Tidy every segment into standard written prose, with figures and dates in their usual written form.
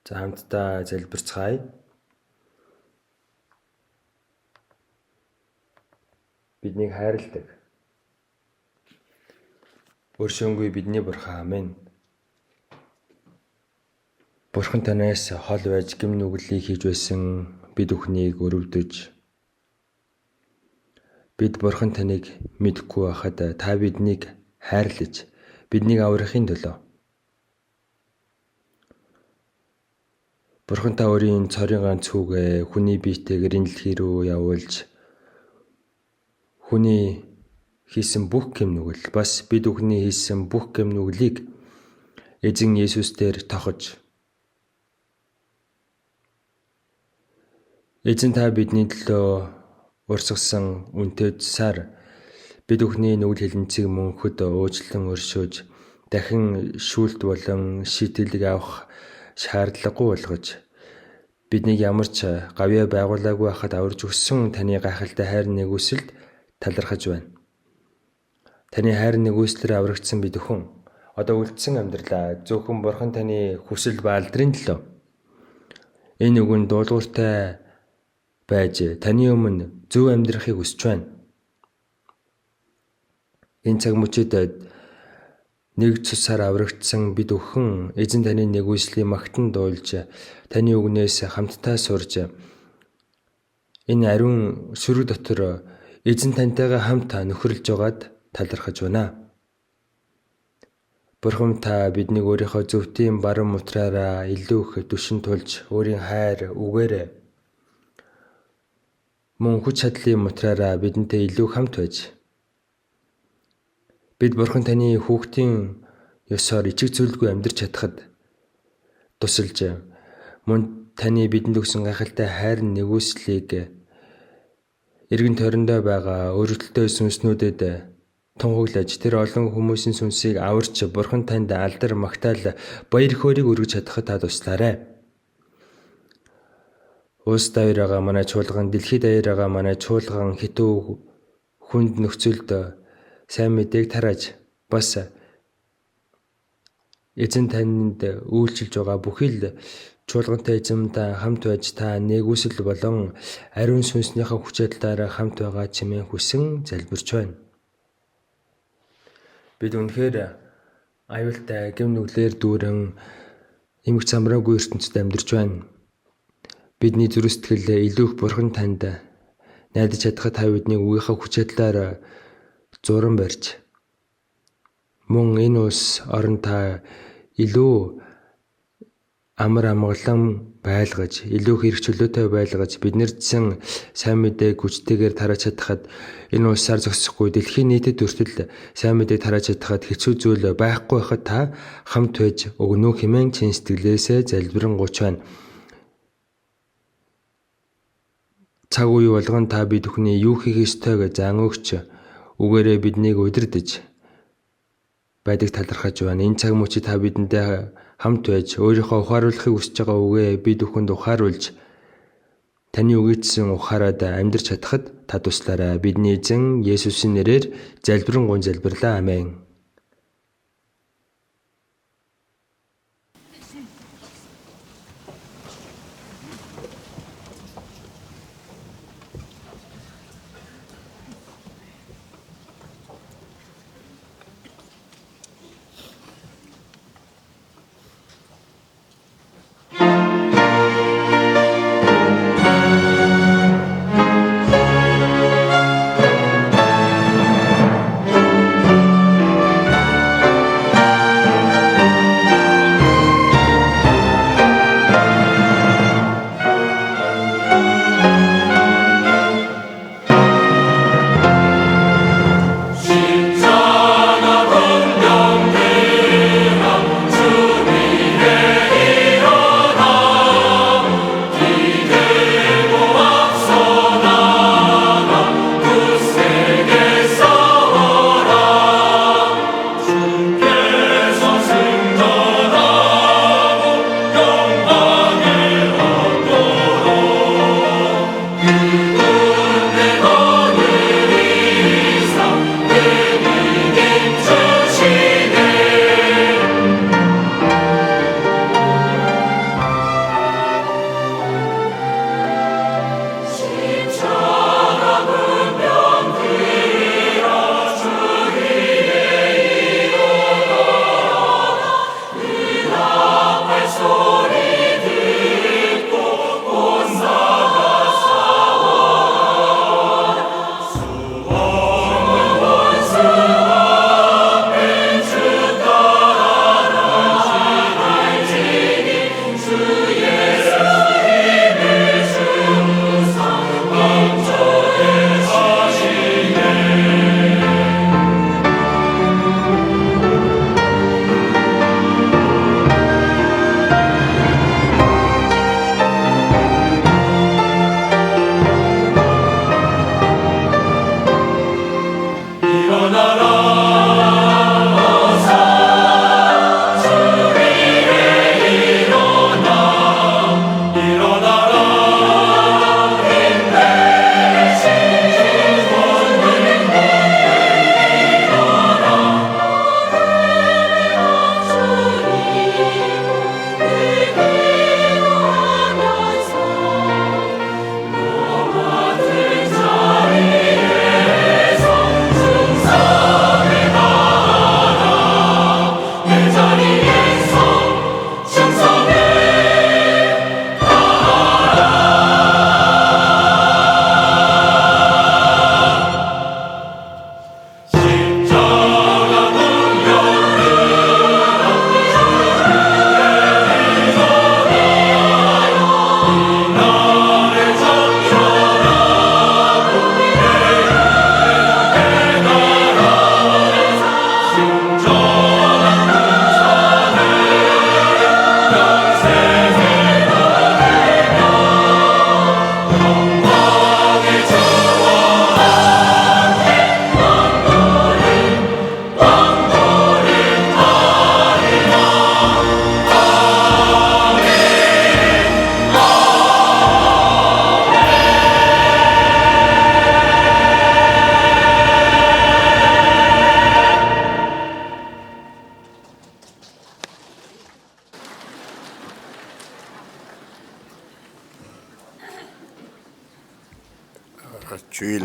За хамтдаа залбирцгаая. Биднийг хайрладаг өршөөнгүй бидний Бурхан амин. Бурхан танаас хол байж гэм нүглийг хийж байсан бид бүхнийг өрөвдөж бид Бурхан таныг мэдэхгүй байхад та биднийг хайрлаж биднийг аврахын төлөө Бурхан та өөрийн цорын ганц хүүгээ хүний биетэйгээр энэ дэлхий рүү явуулж хүний хийсэн бүх гэм нүгэл бас бид бүхний хийсэн бүх гэм нүглийг эзэн Есүс дээр тохож эзэн та бидний төлөө урсгасан үнэтэй цусаар бид бүхний нүгэл хилэнцгийг мөнхөд уучлан өршөөж дахин шүүлт болон шийтгэлэг авах шаардлагагүй болгож биднийг ямар ч гавьяа байгуулаагүй байхад аварж өгсөн таны гайхалтай хайр нэгүсэлд талархаж байна. Таны хайр нэгүслээр аврагдсан бид бүхэн одоо үлдсэн амьдралаа зөвхөн Бурхан таны хүсэл баалдрын төлөө энэ үгэнд дуулууртай байж таны өмнө зөв амьдрахыг хүсэж байна. Энэ цаг мөчид нэг цусаар аврагдсан бид бүхэн эзэн таны нэгүслийн магтан дуулж таны үгнээс хамтдаа сурж энэ ариун сүрэг дотор эзэн тантайгаа хамт нөхөрлж байгаад талархаж байна. Бурхан та биднийг өөрийнхөө зөвхөн баруун мутраараа илүү их түшин тулж өөрийн хайр үгээрээ мөн хүч чадлын мутраараа бидэнтэй илүү хамт байж бид Бурхан таны хүүхдийн ёсоор ичиг зүйлгүй амьдрч чадхад тусалж мөн таны бидэнд өгсөн гайхалтай хайр нэгүслийг эргэн тойрондоо байгаа өргөдөлтөй сүнснүүдэд тунхаглаж тэр олон хүмүүсийн сүнсийг аварч Бурхан танд алдар магтаал баяр хөөргийг өргөж чадхад та туслаарай. Улс даяараа манай чуулган, дэлхийд даяараа манай чуулган хитүү хүнд нөхцөлд сайн мэдээг тарааж бас эзэн танд үйлчилж байгаа бүхий л чуулгантай эзэмтэй хамт байж та нэгүсэл болон ариун сүнснийхээ хүч чадлаараа хамт байгаа чимээ хүсэн залбирч байна. Бид үнэхээр аюултай гэм нүглээр дүүрэн эмх замраагүй ертөнцид амьдарч байна. Бидний зүрх сэтгэл илүү их Бурхан танд найдаж чадхад та биднийг үгийнхээ хүч чадлаар зуран барьж мөн энэ улс орон та илүү амар амгалан байлгаж, илүү их эрх чөлөөтэй байлгаж биднэрдсэн сайн мэдээг хүчтэйгээр тарааж чадхад энэ улсаар зогсохгүй дэлхийн нийтэд хүртэл сайн мэдээг тарааж чадхад хэцүү зүйл байхгүй байхад та хамт байж өгнө хэмээн чин сэтгэлээсээ залбирanгуйч байна. Цаг үе болгон та бид бүхний юу хийх ёстойг заан өгч үгээрээ биднийг удирдах байдаг талархаж байна. Энэ цаг мөчид та бидэндээ хамт байж өөрийнхөө ухааруулахыг хүсэж байгаа үгээ бид бүхэнд ухааруулж таны үгийдсэн ухаарад амьдрч чадхад та туслаарай. Бидний эзэн Есүсийн нэрээр залбирanгуй залбирлаа. Амен.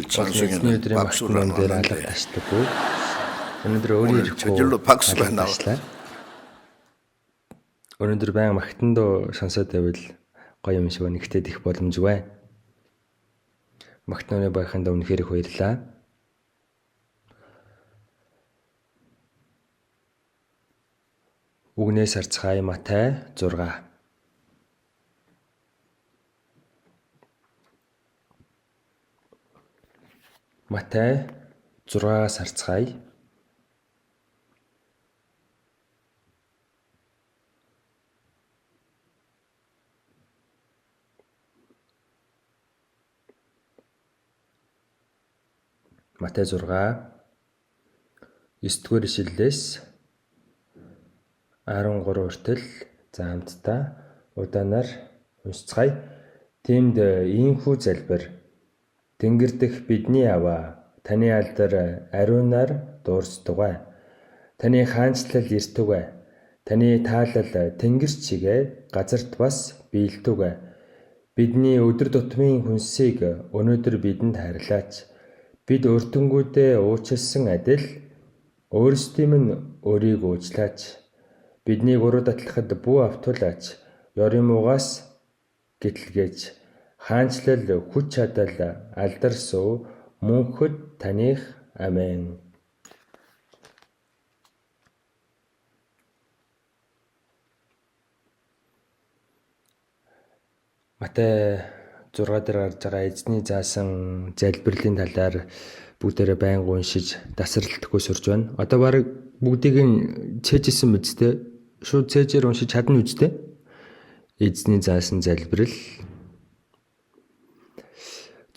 선생님은 박수를 안 하는데 өнөөдөр 오늘 өөрийн 저절로 박수가 나와. өнөөдөр баян магтандоо сонсоод байвал гоё юм шиг байна. Гэхдээ их боломжгүй. Магтнооны байханд үнэхээр их баярлаа. Үгнээс арцгай Матай 6. Матай 6-аас арцгай. Матай 6 9-р ишлэлээс 13 хүртэл за хамтдаа удаанаар уншицгаая. Тиймд ийхүү залбир Тэнгэр дэх бидний аваа таны алдар ариунаар дуурсдагай. Таны хаанчлал эртүгай. Таны таалал тэнгэр чигээ газарт бас биелдэгай. Бидний өдөр тутмын хүнсийг өнөөдөр бидэнд хайрлаач. Бид өртөнгүүдээ уучлсан адил өөрсдийн минь өөрийг уучлаач. Бидний гурав татлахад бүү автуулаач. Ёрын муугаас гэтлгээж. Хаанчлал хүч чадал алдар суу мөнхөд таних амен. Матай 6 дээр гарч байгаа эзний заасан залбирлын талаар бүгдээрээ байнга уншиж тасралтгүй сурж байна. Одоо баг бүгдийг нь цээжсэн биз дээ. Шууд цээжээр уншиж чадна үз дээ. Эзний заасан залбирал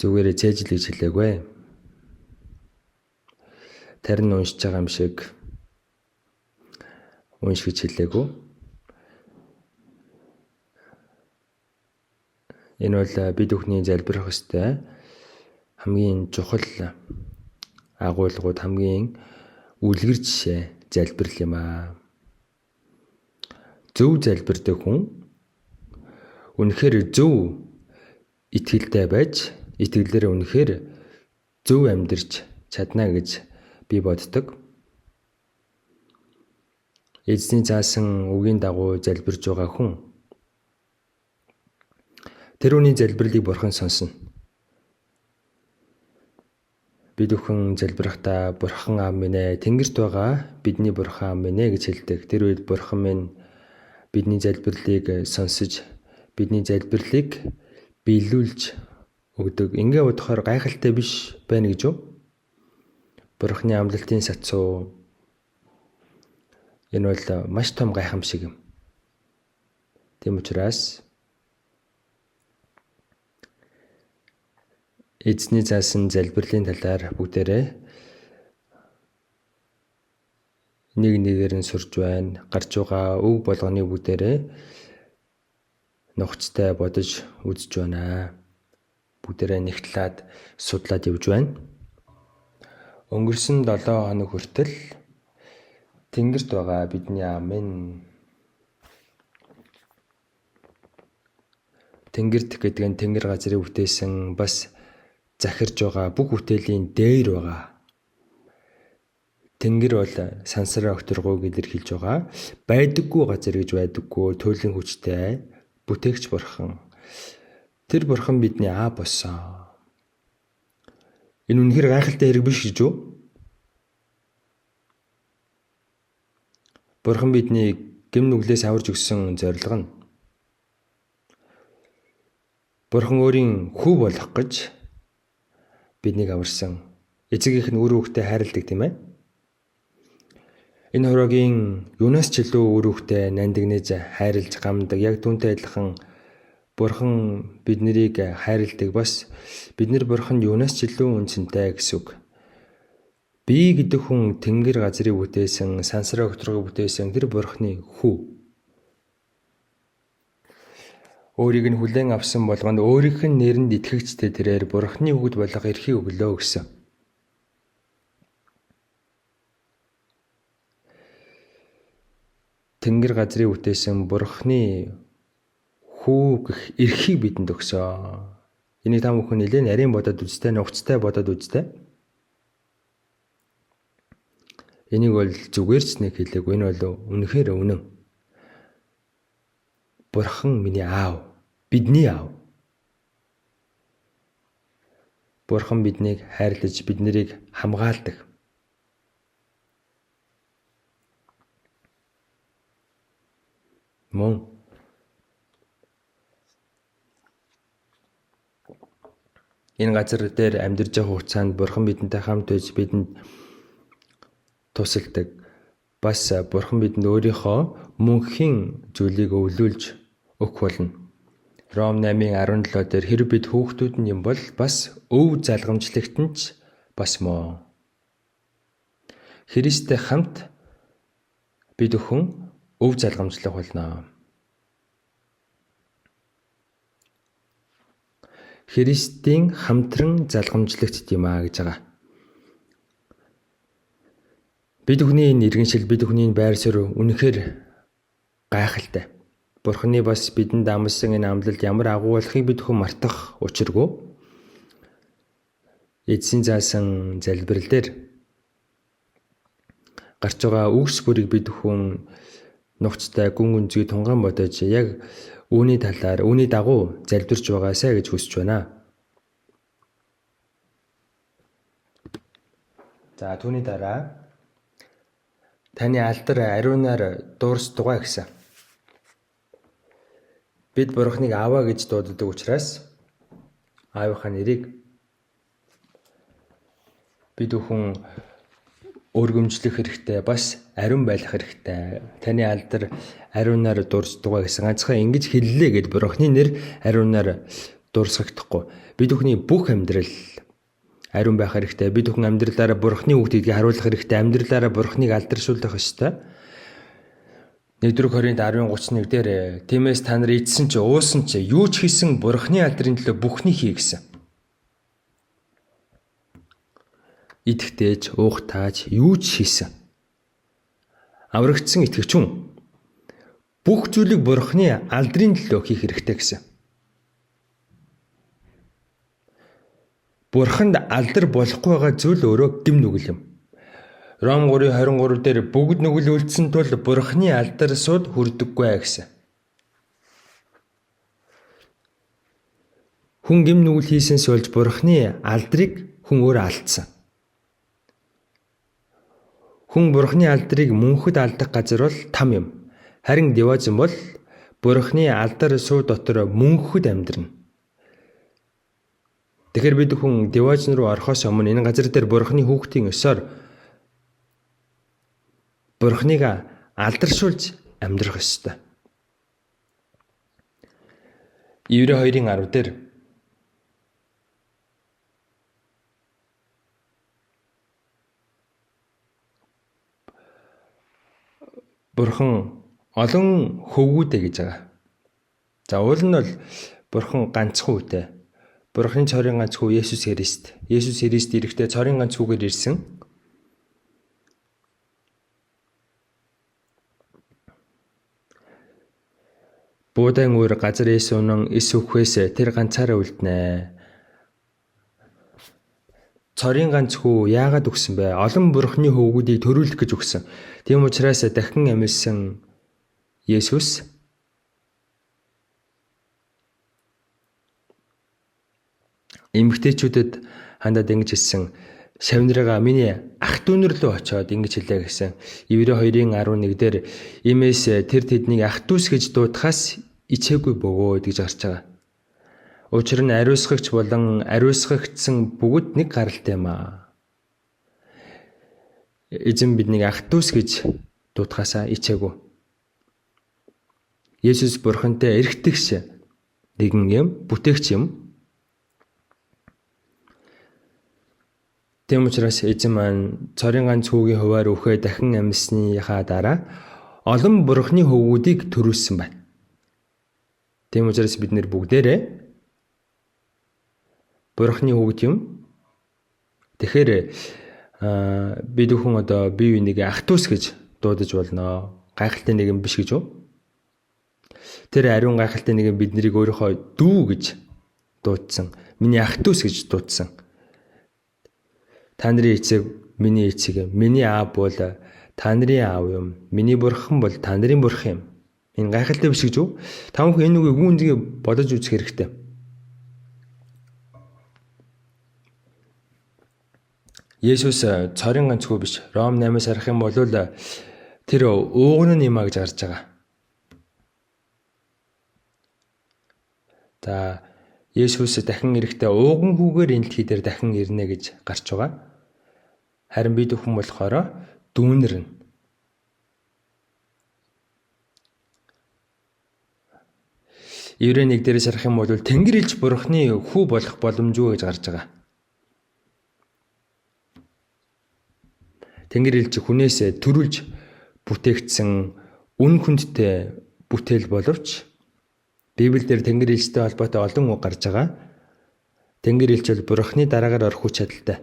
зүгээрээ цээжл гэж хэлээгүй. Тарин уншиж байгаа юм шиг унш гэж хэлээгүй. Энэ бол бид бүхний залбирах ёстой хамгийн чухал агуулгууд, хамгийн үлгэр жишээ залбирал юм аа. Зөв залбирдаг хүн үнэхээр зөв итгэлтэй байж, итгэлээр үнэхээр зөв амьдарч чадна гэж би боддог. Эзний заасан үгийн дагуу залбирж байгаа хүн тэр үний залбирлыг бурхан сонсно. Бид бүхэн залбирахдаа бурхан аав минь ээ, тэнгэрт байгаа бидний бурхан аав минь ээ гэж хэлдэг. Тэр үед бурхан минь бидний залбирлыг сонсож, бидний залбирлыг биелүүлж өгдөг. Ингээ бодохоор гайхалтай биш байна гэж юу? Бурханы амлалтын сацуу энэ бол маш том гайхамшиг юм. Тийм учраас эзний заасан залбирлын талаар бүгдээрээ нэг нэгээр нь сурж байна. Гарч байгаа үг болгоны бүгдээрээ нухацтай бодож үзэж байна. Бүгдээрээ нэгтлээд судлаад явж байна. Өнгөрсөн 7 хоног хүртэл тэнгэрт байгаа бидний аав минь. Тэнгэрт гэдэг нь тэнгэр газрыг бүтээсэн бас захирж байгаа бүх бүтээлийн дээр байгаа. Тэнгэр бол сансараа өгтөргөөг илэрхийлж байгаа. Байдаггүй газар гэж байдаггүй туйлын хүчтэй бүтээгч бурхан. Тэр бурхан бидний аав болсон. Энэ үнэхээр гайхалтай хэрэг биш гэж үү? Бурхан бидний гэм нүглээс аварж өгсөн зорилго нь бурхан өөрийн хүү болох гэж биднийг аварсан. Эцэг их нь үр хүүхдээ хайрладаг тийм ээ. Энэ хороогийн юунаас ч илүү үр хүүхдээ нандинаж хайрлж гамдаг. Яг түүнтэй адилхан бурхан биднийг хайрладаг. Бас бид нар бурханд юунаас ч илүү үнцэнтэй гэсэн үг. Би гэдэг хүн тэнгэр газрыг бүтээсэн, сансараа өгтөргөө бүтээсэн тэр бурханы хүү. Өөрийг нь хүлээн авсан болгонд өөрийнх нь нэрэнд итгэгчтэй тэрээр бурханы хүүхэд болох эрхийг өглөө гэсэн. Тэнгэр газрыг бүтээсэн бурханы хүү гэх эрхийг бидэнд өгсөн. Энийг та бүхэн нэлээд нарийн бодоод үзтээ, нухацтай бодоод үзтээ. Энийг бол зүгээр ч нэг хэлээгүй. Энэ бол үнэхээр үнэн. Бурхан миний аав, бидний аав. Бурхан биднийг хайрлаж, бид нарыг хамгаалдаг. Мөн энэ газар дээр амьдарч байгаа хугацаанд Бурхан бидэнтэй хамт байж бидэнд тусалдаг. Бас Бурхан бидэнд өөрийнхөө мөнхийн зүйлийг өвлүүлж өгөх болно. Ром 8:17 дээр хэрэв бид хүүхдүүд нь юм бол бас өв залгамжлагт нь ч бас мөн. Христтэй хамт бид өхөн өв залгамжлах болно. Христийн хамтран залгамжлагт юм а гэж байгаа. Бид бүхний энэ иргэншил, бид бүхний байр суурь үнэхээр гайхалтай. Бурханы бас бидэнд амласан энэ амлалд ямар агуу болохыг бид бүхэн мартах учиргүй. Эцсийн заасан залбирал дээр гарч байгаа үгс бүрийг бид бүхэн нухацтай гүн гүнзгий тунгаан бодож яг үүний талаар, үүний дагуу залбирч байгаасаа гэж хүсэж байна. За түүний дараа таны алдар ариунаар дуурсдгаа гэсэн. Бид Бурханыг Аава гэж дууддаг учраас Аавынхаа нэрийг бид бүхэн өргөмжлөх хэрэгтэй, бас ариун байх хэрэгтэй. Таны алдар ариунаар дуурсдгаа гэсэн ганцхан ингэж хэллээ гэд Бурханы нэр ариунаар дуурсагдахгүй. Бид бүхний бүх амьдрал ариун байх хэрэгтэй. Бид бүхэн амьдралаараа Бурханы үгтийг харуулах хэрэгтэй. Амьдралаараа Бурханыг алдаршуулах ёстой. 1-р Коринт 10:31 дээр тиймээс та нар идсэн ч уусан ч юу ч хийсэн Бурханы алдрын төлөө бүхнийг хий гэсэн. Идэхтэйч, уухтаач юу ч хийсэн. Аврагдсан итгэгч хүн бүх зүйлийг Бурханы алдрын төлөө хийх хэрэгтэй гэсэн. Бурханд алдар болохгүй байгаа зүйл өөрөө гэм нүгэл юм. Ром 3:23 дээр бүгд нүгэл үлдсэн тул Бурханы алдар сууд хүрдэггүй гэсэн. Хүн гэм нүгэл хийсэнс болж Бурханы алдрыг хүн өөрөө алдсан. Хүн Бурханы алдрыг мөнхөд алдах газар бол там юм. Харин Деважин бол Бурханы алдар суу дотор мөнхөд амьдрна. Тэгэхээр бид хүн Деважин руу орохоос өмнө энэ газар дээр Бурханы хүүхдийн ёсоор Бурханыг алдаршуулж амьдрах ёстой. Еврей 2:10 дээр Бурхан олон хөвгүүдэй гэж байгаа. За уул нь бол Бурхан ганцхан үтэй. Бурханы цорын ганц хүү Есүс Христ. Есүс Христ ирэхдээ цорын ганц хүүгээр ирсэн. Буудаан өөр газар эс унан эс үхвээс тэр ганцаараа үлднэ. Цорын ганц хүү яагаад өгсөн бэ? Олон Бурханы хөвгүүдийг төрүүлэх гэж өгсөн. Тийм учраас дахин амьсан Есүс эмэгтэйчүүдэд хандаад ингэж хэлсэн. Шавнараа миний ах дүүнэр лөө очиод ингэж хэлээ гэсэн. Еврей 2:11 дээр иймээс тэр тэднийг ах дүүс гэж дуудахаас ичээгүй бөгөөд гэж гарч байгаа. Учир нь ариусгагч болон ариусгагдсан бүгд нэг гаралтай юм аа. Эзэн биднийг ах дүүс гэж дуудахаасаа ичээгүй. Есүс Бурхантай эрхтгш нэгэн юм, бүтээгч юм. Тийм учраас эзэн маань цорын ганц хүүгийн хуваар өхөө дахин амьсныхаа дараа олон Бурханы хөвгүүдийг төрүүлсэн байна. Тийм учраас бид нэр бүгдээрээ Бурханы хөвгд юм. Тэгэхээр бид бүхэн одоо бие биенийг ах дүүс гэж дуудаж болно. Гайхалтай нэг юм биш гэж үү? Тэр ариун гайхалтай нэг юм бид нарыг өөрийнхөө дүү гэж дуудсан. Миний ах дүүс гэж дуудсан. Та нарын эцэг миний эцэг юм. Миний аав бол та нарын аав юм. Миний бурхан бол та нарын бурхан юм. Энэ гайхалтай биш гэж үү? Та бүхэн энэ үгийг гүнзгий бодож үзэх хэрэгтэй. Есүс цорын ганц хүү биш. Ром 8-аас харах юм бол тэр ууган нь юм а гэж гарч байгаа. За Есүс дахин ирэхдээ ууган хүүгээр энэ дэлхий дээр дахин ирнэ гэж гарч байгаа. Харин бид бүхэн болохоор дүүнэр нь. Еврей 1-дээрээс харах юм бол Тэнгэр элч Бурхны хүү болох боломжгүй гэж гарч байгаа. Тэнгэр элч хүнээс төрүүлж бүтээгдсэн үн хүндтэй бүтээл боловч Библиэлд Тэнгэр элчтэй холбоотой олон үг гарч байгаа. Тэнгэр элч бол Бурхны дараагаар орох хүч чадалтай.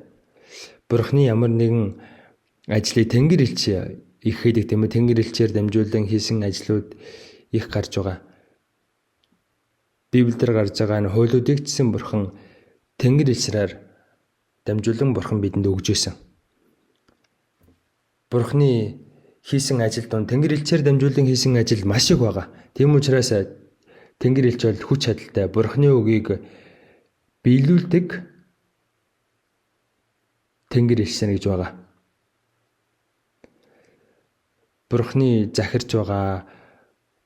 Бурхны ямар нэгэн ажлыг Тэнгэр элч их хийдэг тийм ээ. Тэнгэр элчээр дамжуулан хийсэн ажлууд их гарч байгаа. Библиэлд гарч байгаа нь хуйлуудыг чсэн Бурхан Тэнгэр элчрээр дамжуулан Бурхан бидэнд өгж өсөн. Бурхны хийсэн ажил донд Тэнгэр элчээр дамжуулан хийсэн ажил маш их байгаа. Тийм учраас Тэнгэр элч бол хүч чадалтай Бурхны үгийг биелүүлдэг Тэнгэр элчсэн гэж байгаа. Бурхны захирч байгаа,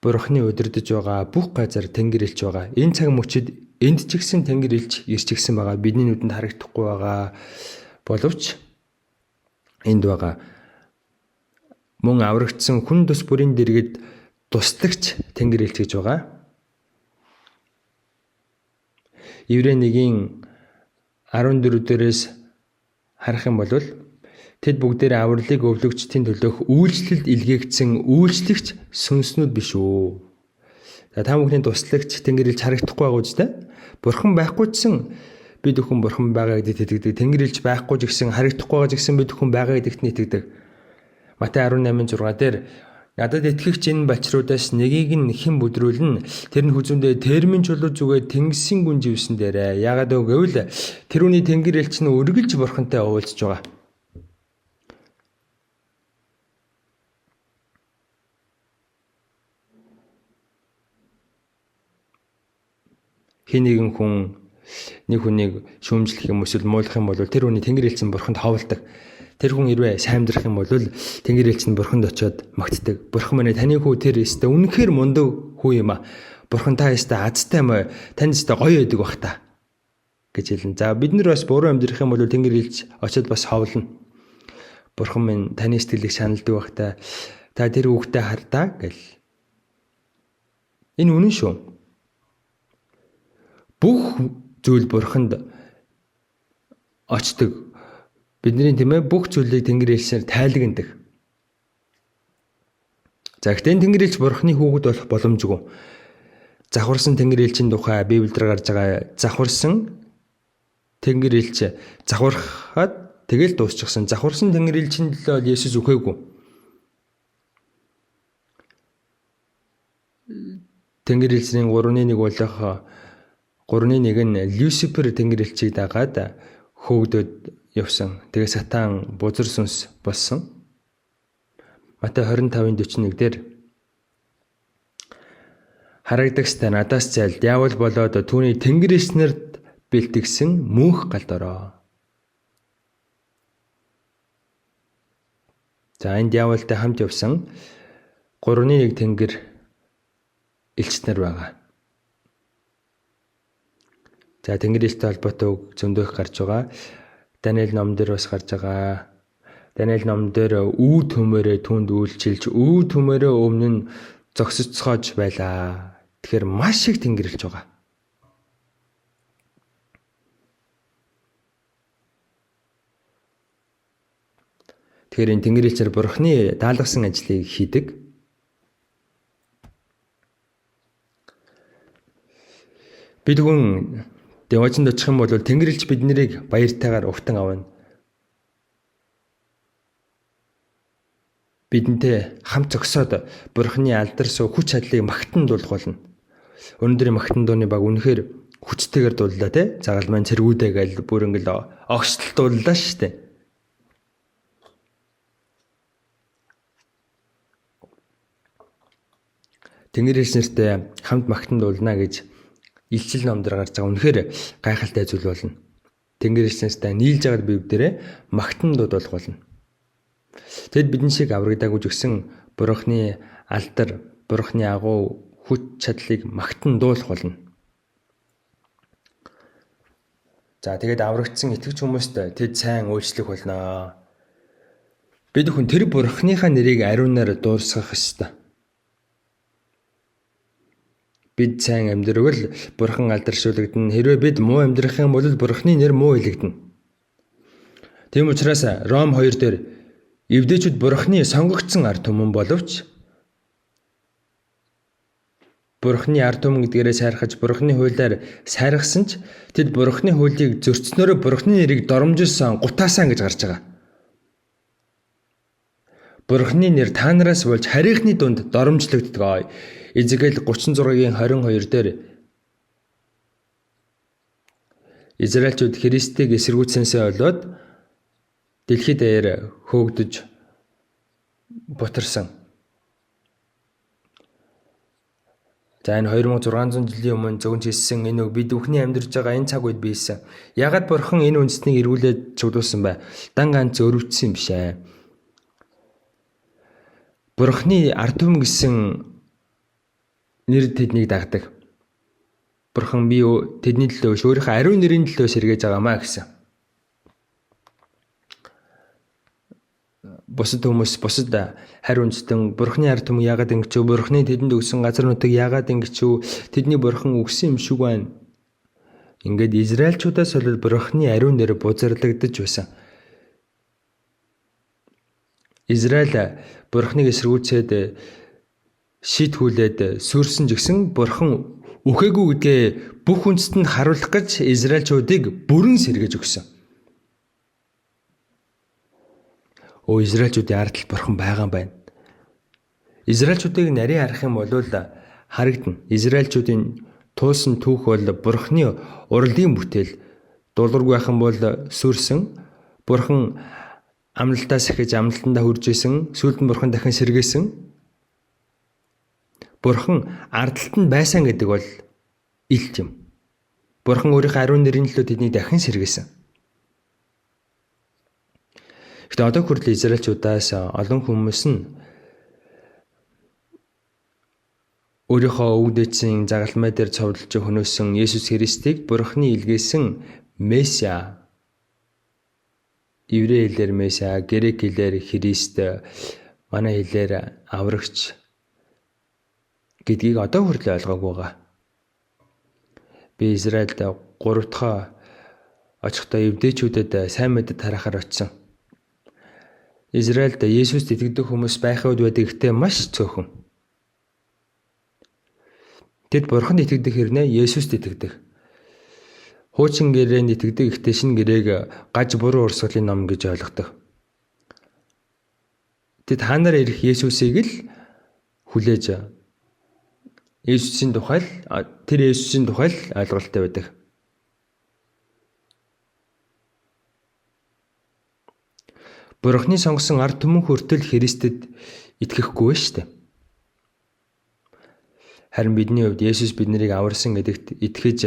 Бурхны удирдах байгаа бүх газар Тэнгэр элч байгаа. Энэ цаг мөчид энд ч гэсэн Тэнгэр элч ирч гисэн байгаа. Бидний нүдэнд харагдахгүй байгаа боловч энд байгаа. Мөн аврагдсан хүн тус бүрийн дэргэд туслагч Тэнгэр элч гэж байгаа. Еврей 1-ийн 14-дээрээс харах юм бол тэд бүгдээрээ авралыг өвлөгчдийн төлөөх үйлчлэлд илгээгдсэн үйлчлэгч сүнснүүд биш үү. За та бүхний туслагч Тэнгэр элч харагдахгүй байгаа үстэй. Бурхан байхгүй ч бид бүхэн Бурхан байгаа гэдэгт итгэдэг. Тэнгэр элч байхгүй ч гэсэн харагдахгүй байгаа ч гэсэн бид бүхэн байгаа гэдэгт итгэдэг. Матай 18:6 дээр надад итгэгч энэ бачруудаас нэгийг нь хэн бүдрүүлнэ? Тэр нь хүзүүндээ термин чулуу зүгээ тэнгисийн гүн живсэн дээрээ. Яагаад гэвэл тэрүүний Тэнгэр элч нь үргэлж Бурхантай уулзж байгаа. Хин нэгэн хүн нэг хүнийг шүүмжлэх юм эсвэл муулах юм бол тэр хүний Тэнгэр элч нь Бурханд ховлдог. Тэр хүн хэрвээ саймдрах юм бол Тэнгэр элч нь Бурханд очиод магтдаг. Бурхан минь таны хүү тэр өстө үнэхээр мундаг хүү юм а. Бурхан та өстө азтай мó тань өстө гоё байдаг бах та гэж хэлнэ. За бид нар бас буруу амьдрах юм бол Тэнгэр элч очиод бас ховлно. Бурхан минь таны сэтгэлийг шаналдаг бах та тэр хүүхдээ хардаа гэл. Энэ үнэн шүү. Бүх зүйл Бурханд очдог. Бидний тийм ээ бүх зүйлийг Тэнгэр элчээр тайлагнадаг. За гэхдээ Тэнгэр элч Бурханы хүүхэд болох боломжгүй. Завхарсан Тэнгэр элчийн тухай Библиэлд гарч байгаа завхарсан Тэнгэр элч завхархад тэгэл дуусчихсан. Завхарсан Тэнгэр элчийн төлөө Есүс үхээгүй. Тэнгэр элчийн 3-1 болох 3-1 нь Люцифер Тэнгэр элчийг дагаад хөөгдөд явсан. Тэгээ сатан бузар сүнс болсон. Матай 25:41 дээр харагдагстай надаас зайл диавол болоод түүний Тэнгэр элчнэрд бэлтгэсэн мөнх галдороо. За энэ диаволтой хамт явсан 3-1 Тэнгэр элчнэр байгаа. За Тэнгэр элчтэй холбоотой зөндөөх гарч байгаа. Даниэл ном дээр бас гарч байгаа. Даниэл ном дээр үу төмөрөө түнд үйлчилж үу төмөрөө өмнө нь зогсоцгоож байлаа. Тэгэхээр маш их Тэнгэр элч байгаа. Тэгэхээр энэ Тэнгэр элчээр Бурханы даалгасан ажлыг хийдэг. Бид хүн Дэважинд очих юм бол Тэнгэр элч бид нарыг баяртайгаар угтан авна. Бидэнтэй хамт зогсоод Бурханы алдарсуу хүч чадлыг магтан дуулах болно. Өнөөдрийн магтан дууны баг үнэхээр хүчтэйгээр дууллаа те. Заgal маань цэргүүдээ гээл бүр ингээл огшдол дууллаа шүү дээ. Тэнгэр эрс нэртэй хамт магтан дуулна гэж илчил номдор гарч байгаа. Үнэхээр гайхалтай зүйл болно. Тэнгэр эрс нэртэй нийлж байгаад бие бдэрээ магтан дуудуулах болно. Тэгэд бидний шиг аврагдаагүй жигсэн Бурхны алдар, Бурхны агуу хүч чадлыг магтан дуулах болно. За тэгээд аврагдсан итгэж хүмүүст тэд сайн үйлчлэх болно. Бид хүн тэр Бурхныхаа нэрийг ариунаар дуурсгах ёстой. Бид сайн амьдрал Бурхан алдаршуулгадна. Хэрвээ бид муу амьдрах юм бол Бурхны нэр муу хэлэгдэнэ. Тийм учраас Ром 2 дээр евдээчүүд Бурхны сонгогдсон ард түмэн боловч Бурхны ард түмэн гэдгээрээ сайрхаж Бурхны хуулиар сайрхсан ч тэд Бурхны хуулийг зөрчснөөрөө Бурхны нэрийг доромжилсан гутаасан гэж гарч байгаа. Бурхны нэр та нараас болж харийнхны дунд доромжлогддог. Изекэл 36-гийн 22 дээр Израильчууд Христийг эсэргүүцсэнсээ болоод дэлхийд даяар хөөгдөж бутарсан. За энэ 2600 жилийн өмнө зөвхөн хэлсэн энэ үг бид бүхний амьдарч байгаа энэ цаг үед биелсэн. Ягаад Бурхан энэ үндэснийг эргүүлээд чуглуулсан бэ? Дан ганц өрөвдсөн юм биш ээ. Бурханы ард түмэн гэсэн нэр тэднийг дагдаг. Бурхан би тэдний төлөө өөрийнхөө ариун нэрийн төлөө сэргээж байгаамаа гэсэн. Бусад хүмүүс бусад харь үндэстэн Бурханы ард түмэн яагаад ингэж вэ? Бурханы тэдэнд өгсөн газар нутаг яагаад ингэж вэ? Тэдний Бурхан өгсөн юм шиг байна. Ингээд Израильчуудаас бол Бурханы ариун нэр бузарлагдаж байсан. Израиль Бурханыг эсэргүүцээд шийтгүүлээд сүрсэн ч гэсэн Бурхан үхээгүй гэдгээ бүх үндэстэнд харуулах гэж Израильчуудыг бүрэн сэргээж өгсөн. Израильчуудын ардл Бурхан байгаа юм байна. Израильчуудыг нарийн харах юм бол харагдана. Израильчуудын туулсан түүх бол Бурханы урлагийн бүтээл. Дуулуургүй байх юм бол сүрсэн. Бурхан амлалтаа сахиж амлалтандаа хүрж исэн. Сүүлд нь Бурхан дахин сэргээсэн. Бурхан ардалт нь байсан гэдэг бол илт юм. Бурхан өөрийнхөө ариун нэрийн төлөө тэднийг дахин сэргээсэн. Гэхдээ одоо хүртэл Израильчуудаас олон хүмүүс нь өөрийнхөө өвдөцсөн загалмай дээр цовдлж хөнөөсөн Есүс Христийг Бурханы илгээсэн Месиа, еврей хэлээр Месиа, грек хэлээр Христ, манай хэлээр аврагч гэдгийг одоо хүртэл ойлгоогүй байгаа. Би Израильд 3 дахь очихдоо евдээчүүдэд сайн мэдээ тарахаар очив. Израильд Есүст итгэдэг хүмүүс байхад байдаг ихтэй маш цөөхөн. Тэд Бурханд итгэдэг хэрнээ Есүст итгэдэг. Хуучин гэрээнд итгэдэг ихтэй шинэ гэрээг гаж буруу урсгалын ном гэж ойлгодог. Тэд хаанаар ирэх Есүсийг л хүлээж Есүсийн тухай ойлголттой байдаг. Бурханы сонгосон ард түмэн хүртэл Христэд итгэхгүй шүү дээ. Харин бидний хувьд Есүс биднийг аварсан гэдэгт итгэж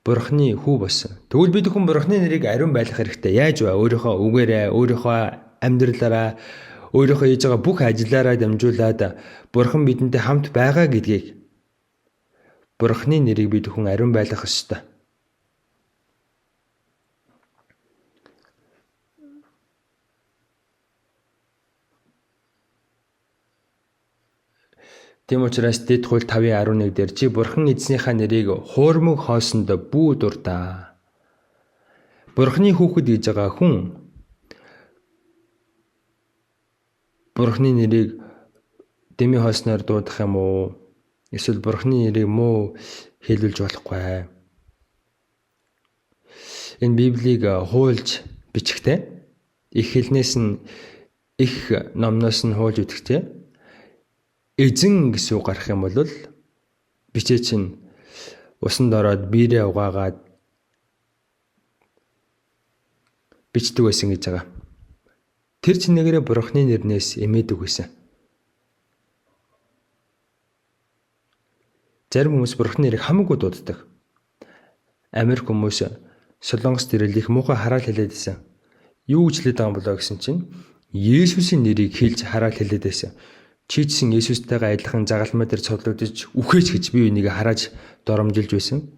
Бурханы хүү болсон. Тэгвэл бид хүн Бурханы нэрийг ариун байлгах хэрэгтэй. Яаж вэ? Өөрийнхөө үгээрээ, өөрийнхөө амьдралаараа, өөрийнхөө хийж байгаа бүх ажлаараа дамжуулаад Бурхан бидэнтэй хамт байгаа гэдгийг Бурханы нэрийг бид хүн ариун байлгах ёстой. Тийм учраас Дэд хууль 5:11 дээр чи Бурхан эзнийхээ нэрийг хуурмаг хоосонд бүү дурдаа. Бурханы хүүхэд гэж байгаа хүн Бурханы нэрийг дэми хоосноор дуудах юм уу? Эсвэл Бурханы нэрийг муу хэлүүлж болохгүй. Энэ Библийг хуулж бичгтээ их хэлнээс нь их номноос нь хуулж үтгэжтэй. Эзэн гэсэн үг гарах юм бол бичээ чинь усанд ороод биерээ угаагаад бичдэг байсан гэж байгаа. Тэр чинээгээрээ Бурхны нэрнээс эмээдэг байсан. Зарим хүмүүс Бурхны нэрийг хамаагүй дууддаг. Америк хүмүүс Солонгос дээр их муухай хараал хэлээд байсан. Юу гэж хэлээд байгаа юм болоо гэсэн чинь Есүсийн нэрийг хэлж хараал хэлээд байсан. Чи ч гэсэн Есүсттэйгээ адилхан загалмай дээр цуглагдж үхэж гэж би үнийг харааж доромжилж байсан.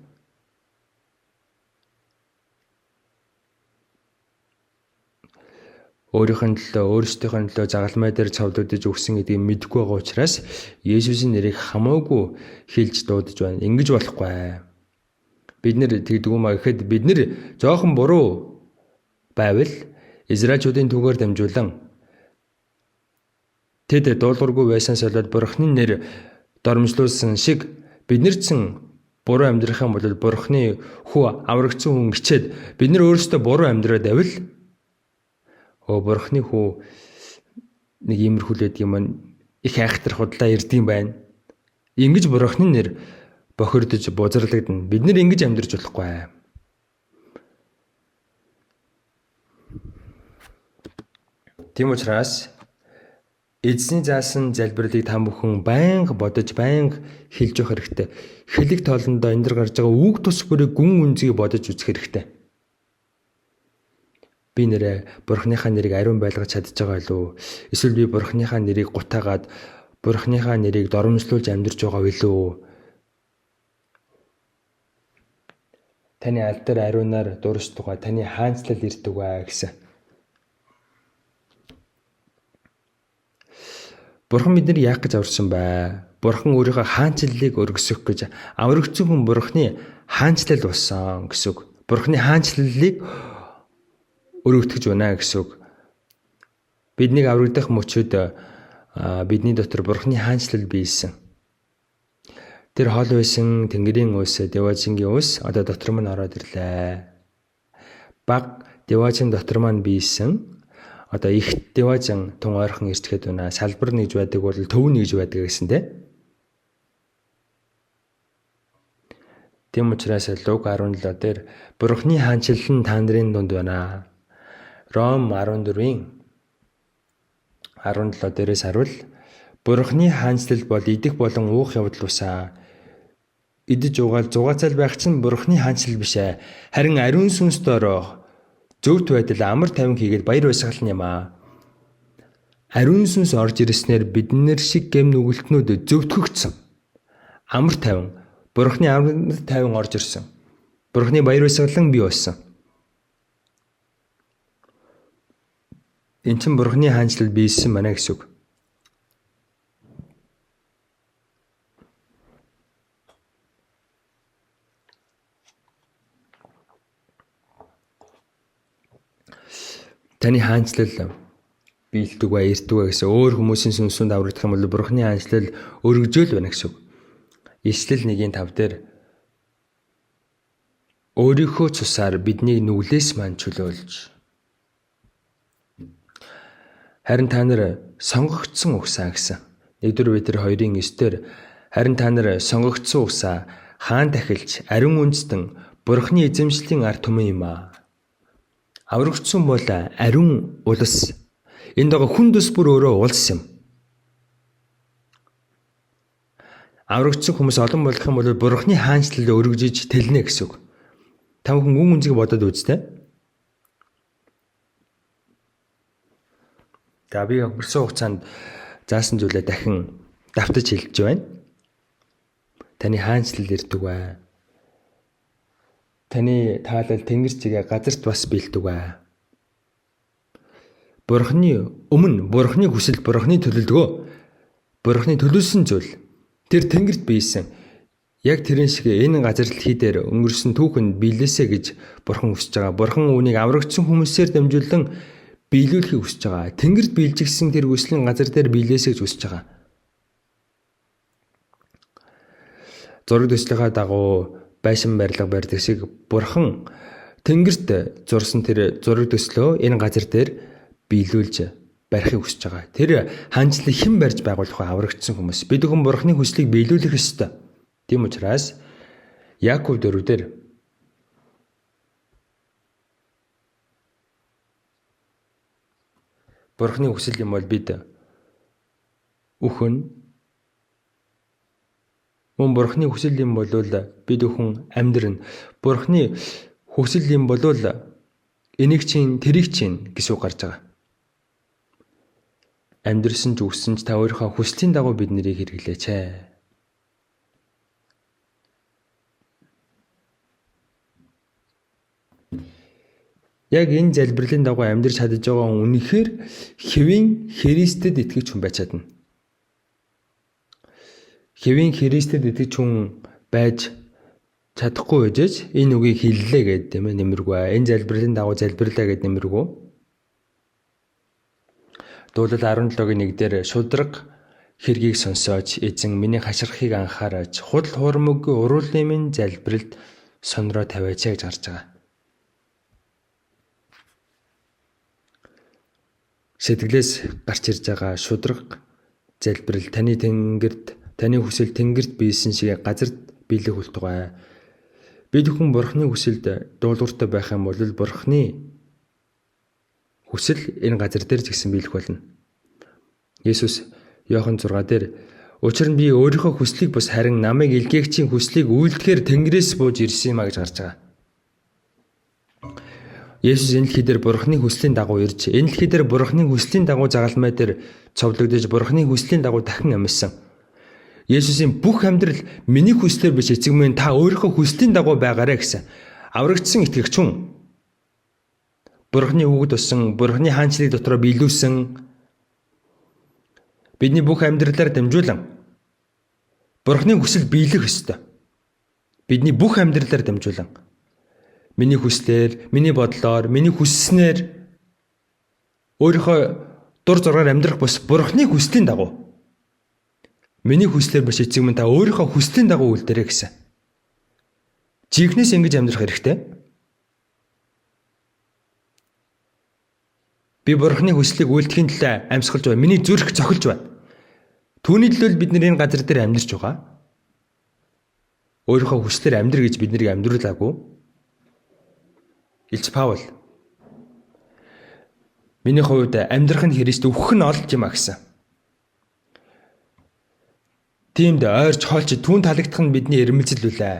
Өөрсдийнхөө төлөө загалмай дээр цуглагдж өгсөн гэдгийг мэдэхгүй байгаа учраас Есүсийн нэрийг хамаагүй хэлж дуудаж байна. Ингэж болохгүй. Бид нэр тэгдэг юм а гэхэд бид нэр жоохон буруу байвал Израильчүүдийн түүгээр дамжуулан тэд дуулуургүй байсанаас болоод Бурхны нэр доромжлуулсан шиг бид нар ч буруу амьдрах юм бол Бурхны хүү аврагдсан хүн гिचээд бид нар өөрсдөө буруу амьдраад байвал Бурхны хүү нэг иймэрхүүлээд юм их айхтар худлаа ирдэм байна. Ингэж Бурхны нэр бохирдож бузарлагдана. Бид нар ингэж амьдрч болохгүй. Тийм учраас эзний заасан залбирлыг та бүхэн байнга бодож, байнга хэлж явах хэрэгтэй. Хэлэг тоолондоо энэ дэр гарч байгаа үг тус бүрийг гүн үнзгийг бодож үзэх хэрэгтэй. Би нэрээ Бурхныхаа нэрийг ариун байлгаж чадж байгаа юу? Эсвэл би Бурхныхаа нэрийг гутаагаад Бурхныхаа нэрийг доромжлуулж амьдарч байгаа билүү? Таны аль дээр ариунаар дуурсдгаа таны хаанчлал ирдэг вэ гэсэн. Бурхан биднийг яах гэж аварсан бэ? Бурхан өөрийнхөө хаанчлалыг өргөсгөх гэж аврагдсан хүн Бурханы хаанчлал болсон гэсэн үг. Бурханы хаанчлалыг өргөтгөж байна гэсэн үг. Биднийг аврагдах мөчөд бидний дотор Бурханы хаанчлал биелсэн. Тэр хол байсан Тэнгэрийн ус, Деважингийн ус одоо дотор мань ороод ирлээ. Баг Деважин дотор мань биелсэн. Одоо их Деважин тун ойрхон ирчгээд байна. Салбар нэгж байдаг бол төв нэгж байдаг гэсэн тэ. Тэм учраас Луг 17 дээр Бурханы хаанчлал нь та нарын дунд байна. Ром 14-ийн 17 дээрээс харуул Бурханы хаанчлал бол идэх болон уух явдал усаа. Идэж уугаал зугаацаал байх чинь Бурханы хаанчлал биш ээ. Харин ариун сүнс доор зөвхт байдал амар тайван хийгээд баяр баясгалан юм аа. Ариун сүнс орж ирснээр биднэр шиг гэм нүгэлтнүүд зөвтгөгдсөн. Амар тайван, Бурханы амар тайван орж ирсэн. Бурханы баяр баясгалан бий болсон. Энд чинь Бурханы хаанчлал биелсэн байна гэсэн үг. Таны хаанчлал биелдэг ба ирдэг ба гэсэн өөр хүмүүсийн сүнсүнд аврагдах юм бол Бурханы хаанчлал өргөжөөл байна гэсэн үг. Ишлэл 1:5 дээр өөрийнхөө цусаар биднийг нүглээс маань чөлөөлж харин та нар сонгогдсон угсаа гэсэн. 1-р Петр 2:9 дээр харин та нар сонгогдсон угсаа хаан тахилч ариун үндэстэн Бурханы эзэмшлийн ард түмэн юм аа. Аврагдсан бол ариун улс. Энд байгаа хүн төс бүр өөрөө улс юм. Аврагдсан хүмүүс олон болох юм бол Бурханы хаанчлал өргөжиж тэлнэ гэсэн үг. Та бүхэн гүн үнзийг бодоод үзтээ. Би өнгөрсөн хугацаанд заасан зүйлээ дахин давтаж хэлж байна. Таны хаанчлал ирдэг бай. Таны таалал тэнгэр чигээ газарт бас бэлдэг бай. Бурханы өмнө Бурханы хүсэл, Бурханы төлөвлөгөө, Бурханы төлөвлөсөн зүйл тэр тэнгэрт биелсэн. Яг тэрэн шиг энэ газар дэлхий дээр өнгөрсөн түүхэнд биелээсэ гэж Бурхан хүсэж байгаа. Бурхан үүнийг аврагдсан хүмүүсээр дамжуулан биелүүлэхийг хүсэж байгаа. Тэнгэрт биелжигсэн тэр хүслийн газар дээр биелээсэ гэж хүсэж байгаа. Зураг төслийнхаа дагуу байшин барилга барьдаг шиг Бурхан тэнгэрт зурсан тэр зураг төслөө энэ газар дээр биелүүлж барихыг хүсэж байгаа. Тэр хаанчлалыг хэн барьж байгуулах вэ? Аврагдсан хүмүүс. Бид бүхэн Бурханы хүслийг биелүүлэх ёстой. Тийм учраас Яаков 4-дээр Бурхны хүсэл юм бол бид үхэн мөн Бурхны хүсэл юм бол бид үхэн амьдрна. Бурхны хүсэл юм бол энийг чинь тэрийг чинь гэж үг гарч байгаа. Амьдрсан ч үссэн ч та өөрийнхөө хүслийн дагуу бид нарыг хэрэглээч ээ. Яг энэ залбирлын дагуу амьдрч чадж байгаа хүн үнэхээр хэвийн Христэд итгэж хүн байж чадна. Хэвийн Христэд итгэж хүн байж чадахгүй байж энэ үгийг хэллээ гэдэг юм нэмэргүй. Энэ залбирлын дагуу залбирлаа гэдэг нэмэргүй. Дуулал 17-гийн 1-дээр шудраг хэргийг сонсоож эзэн миний хаширхыг анхаараж худал хуурмаггүй уруулын минь залбиралд сонроо тавиач гэж гарч байгаа. Сэтгэлээс гарч ирж байгаа шудраг залбирал таны хүсэл тэнгэрт биелсэн шиг газарт биелэх hulтугай. Бид хүн Бурхны хүсэлд дуулууртай байх юм бол Бурхны хүсэл энэ газар дээр ч гэсэн биелэх болно. Есүс Иохан 6-дээр учир нь би өөрийнхөө хүслийг бус харин намайг илгээгчийн хүслийг үйлдэхээр тэнгэрээс бууж ирсэн юм а гэж гарч байгаа. Есүс энэ дэлхий дээр Бурхны хүслийн дагуу ирж, энэ дэлхий дээр Бурхны хүслийн дагуу загалмай дээр цовдлогдож, Бурхны хүслийн дагуу дахин амьсан. Есүсийн бүх амьдрал миний хүслээр биш эцэг минь та өөрийнхөө хүслийн дагуу байгаарай гэсэн. Аврагдсан итгэгч хүн Бурхны үгэд болсон, Бурхны хаанчлыг дотроо биелүүлсэн бидний бүх амьдралаар дамжуулан Бурхны хүсэл биелэх ёстой. Бидний бүх амьдралаар дамжуулан миний хүслээр, миний бодлоор, миний хүсснээр өөрийнхөө дур зоргоор амьдрах бус Бурхны хүслийн дагуу. Миний хүслээр биш эцэг минь та өөрийнхөө хүслийн дагуу үйлдэрэй гэсэн. Жинхнээс ингэж амьдрах хэрэгтэй. Би Бурхны хүслийг үйлдэхийн төлөө амьсгалж байна. Миний зүрх цохилж байна. Түүний төлөө бид энэ газар дээр амьдарч байгаа. Өөрийнхөө хүслээр амьдр гэж бид нарыг амьдруулаагүй. Илч Паул миний хувьд амьдрах нь Христ өгөх нь олж юм а гэсэн. Тиймд ойрч хоолч түүн талагдах нь бидний эрмэлзэл үлээ.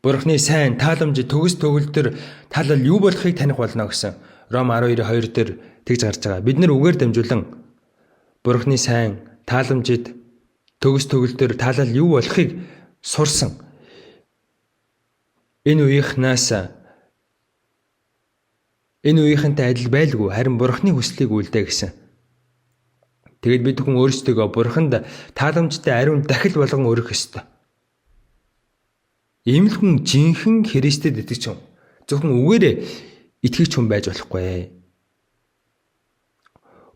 Бурхны сайн тааламж төгс төгөлдөр талал юу болохыг таних болно гэсэн. Ром 12:2 дээр тэгж гарч байгаа. Бид нар үгээр дамжуулан Бурхны сайн тааламжид төгс төгөлдөр талал юу болохыг сурсан. Энэ үеийнхэнтэй адил байлгүй харин Бурхны хүслийг үйлдэ гэсэн. Тэгэд бид хүн өөрсдөө Бурханд тааламжтай ариун дахил болгон өргөх ёстой. Ийм л хүн жинхэнэ Христэд итгэж хүн зөвхөн үгээрээ итгэгч хүн байж болохгүй.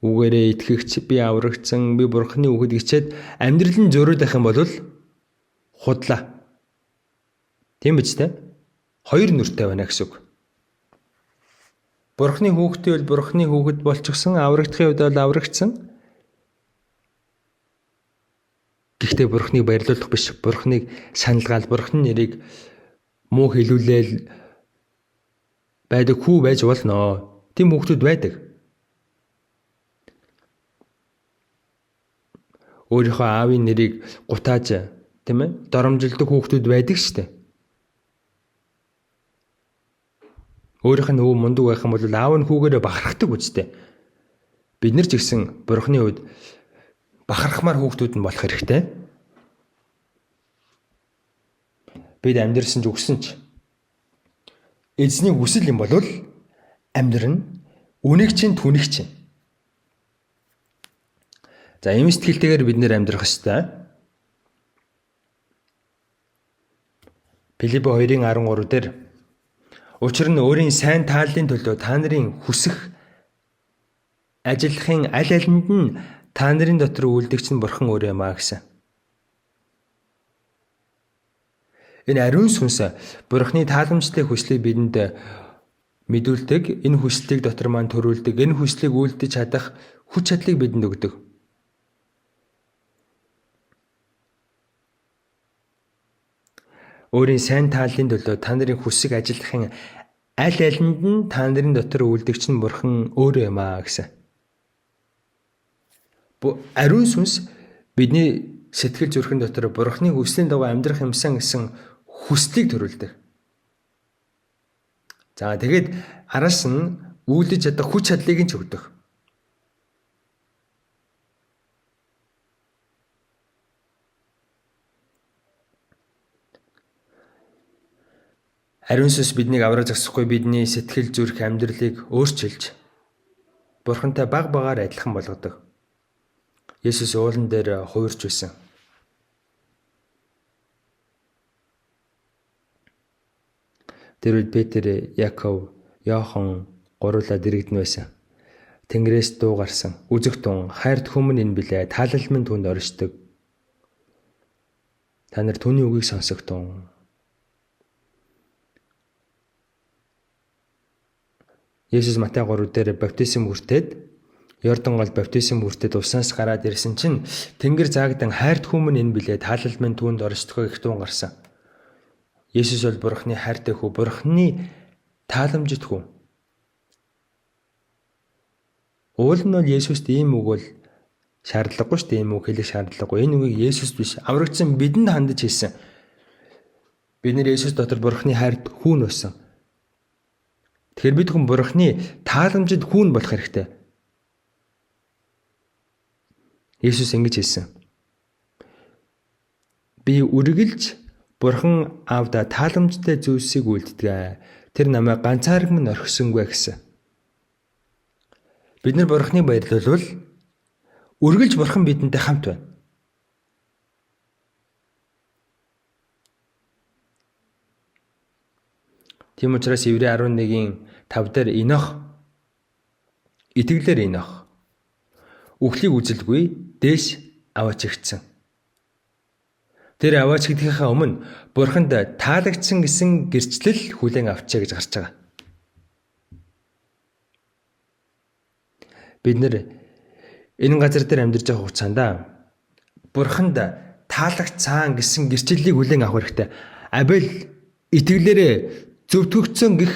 Үгээрээ итгэгч би аврагдсан, би Бурхны үгэд ичээд амьдрал нь зөөрөх юм бол худлаа. Тийм биз дээ? Хоёр нүртэй байна гэсэн үг. Бурхны хүүхдийн бол Бурхны хүүхэд болчихсон, аврагдахын үед бол аврагдсан. Гэхдээ Бурхныг баярлуулах биш, Бурхныг саналгаал, Бурхны нэрийг муу хэлүүлээл байдаг хүү байж болно. Тийм хүүхдүүд байдаг. Өөрийнхөө аавын нэрийг гутааж, тийм ээ, доромжилдог хүүхдүүд байдаг шүү дээ. Өөрийнх нь өвөө мундаг байх юм бол аав нь хүүгээрээ бахархдаг үстэй. Бид нар ч гэсэн Бурхны үед бахархмаар хүүхдүүд нь болох хэрэгтэй. Бид амьдрсан ч өгсөн ч эзний хүсэл юм бол амьдрын үнийг чинь түнийг чинь. За ийм сэтгэлтэйгээр бид нэр амьдрах ёстой. Филиппо 2:13 дээр учир нь өөрийн сайн тааллын төлөө та нарын хүсэх ажиллахын аль алинд нь та нарын дотор үлдэгч нь Бурхан өөрөө юм а гэсэн. Энэ ариун сүнс Бурханы тааламжтай хүслийг бидэнд мэдүүлдэг, энэ хүслийг дотор маань төрүүлдэг, энэ хүслийг үйлдэж чадах хүч чадлыг бидэнд өгдөг. Өөрийн сайн тааллын төлөө та нарын хүсэг ажиллахын аль алинд нь та нарын дотор үлдэгч нь Бурхан өөрөө юм аа гэсэн. Ариун сүнс бидний сэтгэл зүрхэн дотор Бурханы хүслийн дагуу амьдрах юмсан гэсэн хүслийг төрүүлдэг. За тэгээд араас нь үйлдэж чадах хүч чадлыг нь ч өгдөг. Ариун сүнс биднийг авраж зогсохгүй бидний сэтгэл зүрх амьдралыг өөрчилж Бурхантай баг багаар адилхан болгодог. Есүс уулан дээр хувирч байсан. Тэр үед Петр, Яков, Иохан гурлаа дэрэгдэн байсан. Тэнгэрээс дуу гарсан. Үзэх тун хайрт хүмүүн энэ билээ. Таалал минь түүнд оршдог. Та нар түүний үгийг сонсогтун. Есүс Матай 3 дээр баптизм хүртээд Йордан гол баптизм хүртээд уснаас гараад ирсэн чинь Тэнгэр заагдан хайрт хүмүүс энэ билээ таалал минь түүнд оршдгоо их туун гарсан. Есүс бол Бурханы хайртай хүү, Бурханы тааламжит хүү. Уул нь бол Есүст ийм үг бол шаардлагагүй шүү дээ, ийм үг хэлэх шаардлагагүй. Энэ үгийг Есүст биш, аврагдсан бидэнд хандаж хэлсэн. Бид нэр Есүс дотор Бурханы хайрт хүүн байсан. Тэгэхээр бид хүн Бурханы тааламжид хүүн болох хэрэгтэй. Есүс ингэж хэлсэн. Би үргэлж Бурхан Аавда тааламжтай зүйлсийг үлддэг. Тэр намайг ганцаархан минь орхисонгүй гэсэн. Бид нар Бурханыг баярлуулвал үргэлж Бурхан бидэнтэй хамт байна. Тийм учраас Еврей 11-ийн 5 дээр Инох итгэлээр Инох үхлийг үзэлгүй дээш аваач игдсэн. Тэр аваач гэдгийнхаа өмнө Бурханд таалагдсан гэсэн гэрчлэл хүлээн авчаа гэж гарч байгаа. Бид нэр энэ газар дээр амьдарч байгаа хугацаанд Бурханд таалагдсан гэсэн гэрчлэлийг хүлээн авах хэрэгтэй. Абель итгэлээрээ зөвтгөгдсөн гэх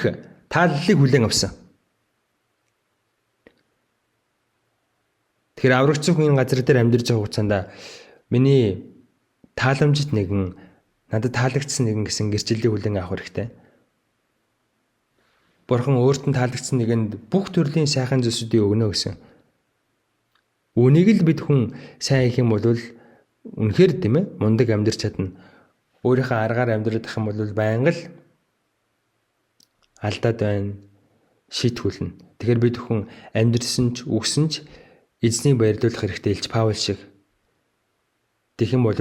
тааллыг хүлээн авсан. Тэгэхээр аврагдсан хүн энэ газар дээр амьдарч байгаа хугацаанд миний тааламжит нэгэн, надад таалагдсан нэгэн гэсэн гэрчлэлийг хүлээн авах хэрэгтэй. Бурхан өөрт нь таалагдсан нэгэнд бүх төрлийн сайхан зүйлсүүдийг өгнө гэсэн. Үнийг л бид хүн сайн хийх юм бол үнэхээр тийм ээ мундаг амьдарч чадна. Өөрийнхөө аргаар амьдрах юм бол байнга л алдаад байна, шийтгүүлнэ. Тэгэхээр бид хүн амьдрсан ч үгсэн ч эзнийг баярлуулах хэрэгтэй илч Паул шиг. Тэгэх юм бол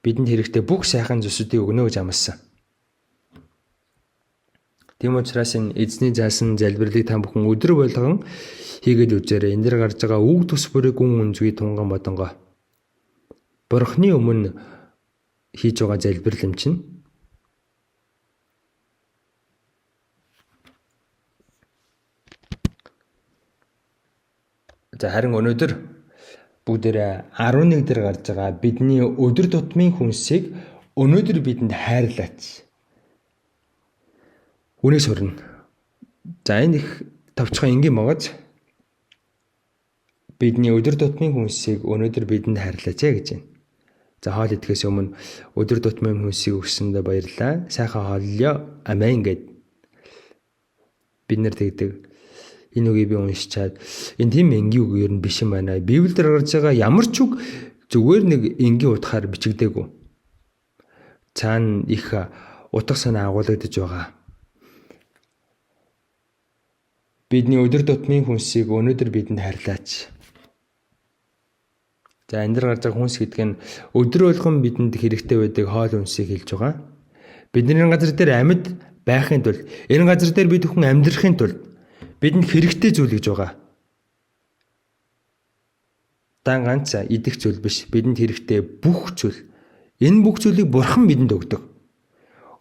бидэнд хэрэгтэй бүх сайхан зүйлсүүдийг өгнө гэж амласан. Тийм учраас энэ эзний заасан залбирлыг та бүхэн өдөр болгон хийгээд үзээрэй. Энд дэр гарч байгаа үг төс бүрийг гүн үнзгүй тунган бодонгоо. Бурхны өмнө хийж байгаа залбирал юм чинь харин өнөөдөр бүгдээрээ 11 дээр гарч байгаа бидний өдөр тутмын хүнсийг өнөөдөр бидэнд хайрлаач. Үнээс хүрнэ. За энэ их товчхон энгийн могоц бидний өдөр тутмын хүнсийг өнөөдөр бидэнд хайрлаач гэж байна. За хоол идэхээс өмнө өдөр тутмын хүнсийг өгсөндөө баярлалаа. Сайхан хооллоо. Амен гэд бид нар тэгдэг. Энэ үгийг би уншичаад энэ тийм энгийн үг ер нь биш юм байна. Библиэлд гарч байгаа ямар ч үг зүгээр нэг энгийн утгаар бичигдээгүй. Цаана их утга санаа агуулгадж байгаа. Бидний өдөр тутмын хүнсийг өнөөдөр бидэнд хайрлаач. За энэ дэр гарч байгаа хүнс гэдэг нь өдөр болгон бидэнд хэрэгтэй байдаг хоол хүнсийг хэлж байгаа. Бидний газар дээр амьд байхын тулд энэ газар дээр бид хүн амьдрахын тулд бидэнд хэрэгтэй зүйл гэж байгаа. Дан ганц идэх зүйл биш. Бидэнд хэрэгтэй бүх зүйл. Энэ бүх зүйлийг Бурхан бидэнд өгдөг.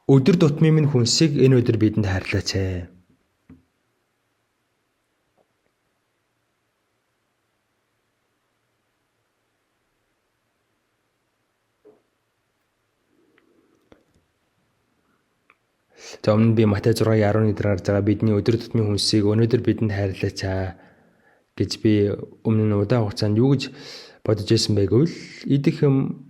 Өдөр тутмын минь хүнсийг энэ өдөр бидэнд хайрлаач. За өмнө би Матай 6:11 дээр гарч байгаа бидний өдөр тутмын хүнсийг өнөөдөр бидэнд хайрлаач гэж би өмнө нь удаан хугацаанд юу гэж бодож байсан бэ гэвэл идэх юм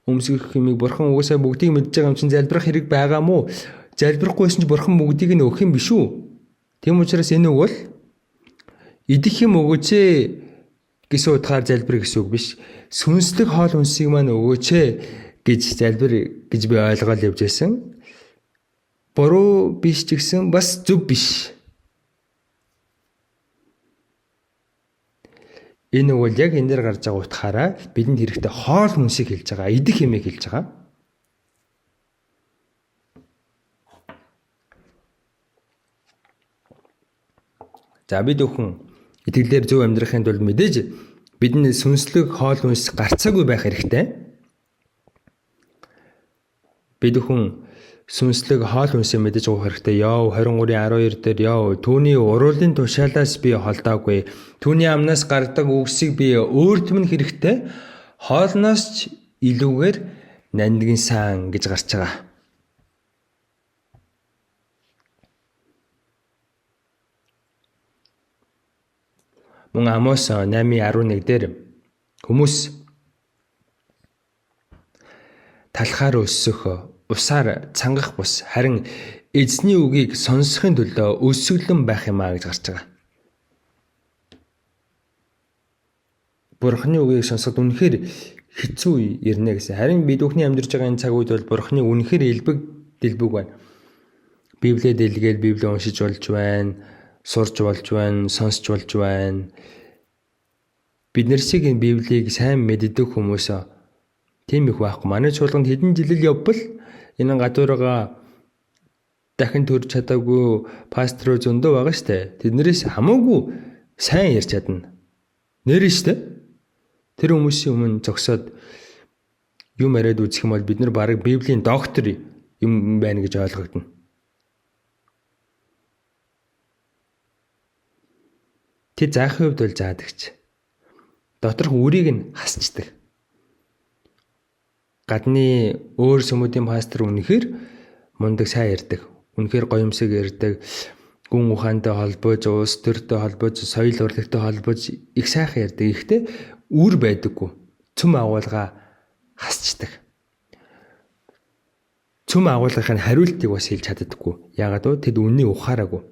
өмсгөх юмыг бурхан угаасаа бүгдийг мэдж байгаа юм чинь залбирах хэрэг байгаа мó? Залбирахгүйсэн ч бурхан бүгдийг нь өгөх юм биш үү? Тийм учраас энэ үг бол идэх юм өгөөч гэсэн утгаар залбир гэсэн үг биш. Сүнслэг хоол хүнсийг маань өгөөч гэж залбир гэж би ойлгоод явж байсан. Буруу биш ч гэсэн бас зөв биш. Энэ үг яг энэ дээр гарч байгаа утгаараа бидэнд хэрэгтэй хоол хүнсийг хэлж байгаа, идэх юмыг хэлж байгаа. За бид бүхэн итгэлээр зөв амьдрахын тулд мэдээж бидний сүнслэг хоол хүнс гарцаагүй байх хэрэгтэй. Бид бүхэн сүнслэг хоол хүнсээ мэдэж уух хэрэгтэй. Яв 23:12 дээр яв түүний уруулын тушаалаас би холдоогүй. Түүний амнаас гардаг үгсийг би өөртмөн хэрэгтэй. Хоолноос ч илүүгээр нандин сан гэж гарч байгаа. Мөн Амос 8:11 дээр хүмүүс талхаар өссөх, усаар цангах бус харин эзний үгийг сонсохын төлөө өсөглөн байх юмаа гэж гарч байгаа. Бурхны үгийг сонсоход үнэхээр хэцүү ирнэ гэсэн. Харин бид бүхний амьдарч байгаа энэ цаг үед бол Бурхны үнэхээр элбэг дэлбэг байна. Библиэд дэлгээл Библийг уншиж болж байна, сурж болж байна, сонсч болж байна. Бид нарсыг энэ Библийг сайн мэддэг хүмүүс тийм их байхгүй. Манай чуулганд хэдэн жилэл явбал энэ гадуургаа дахин төрж чадаагүй пастороо зөндөө байгаа штэ. Тэднэрээс хамаагүй сайн ярьж чадна. Нэрэн штэ. Тэр хүмүүсийн өмнө зогсоод юм яриад үзэх юм бол бид нар бараг Библийн доктор юм байна гэж ойлгогдно. Тэд заахын хувьд бол заадагч. Доторх үрийг нь хасчдаг. Гадны өөр сүмүүдийн пастор үнэхээр мундаг сайн ярьдаг. Үнэхээр гоёмсог ярьдаг. Гүн ухаантай холбоож, улс төртэй холбоож, соёл урлагтай холбоож их сайхан ярьдаг. Ихтэй үр байдаггүй. Цөм агуулга хасчдаг. Цөм агуулгын хариултыг бас хэлж чаддаггүй. Яагаад вэ? Тэд үннийг ухаараагүй.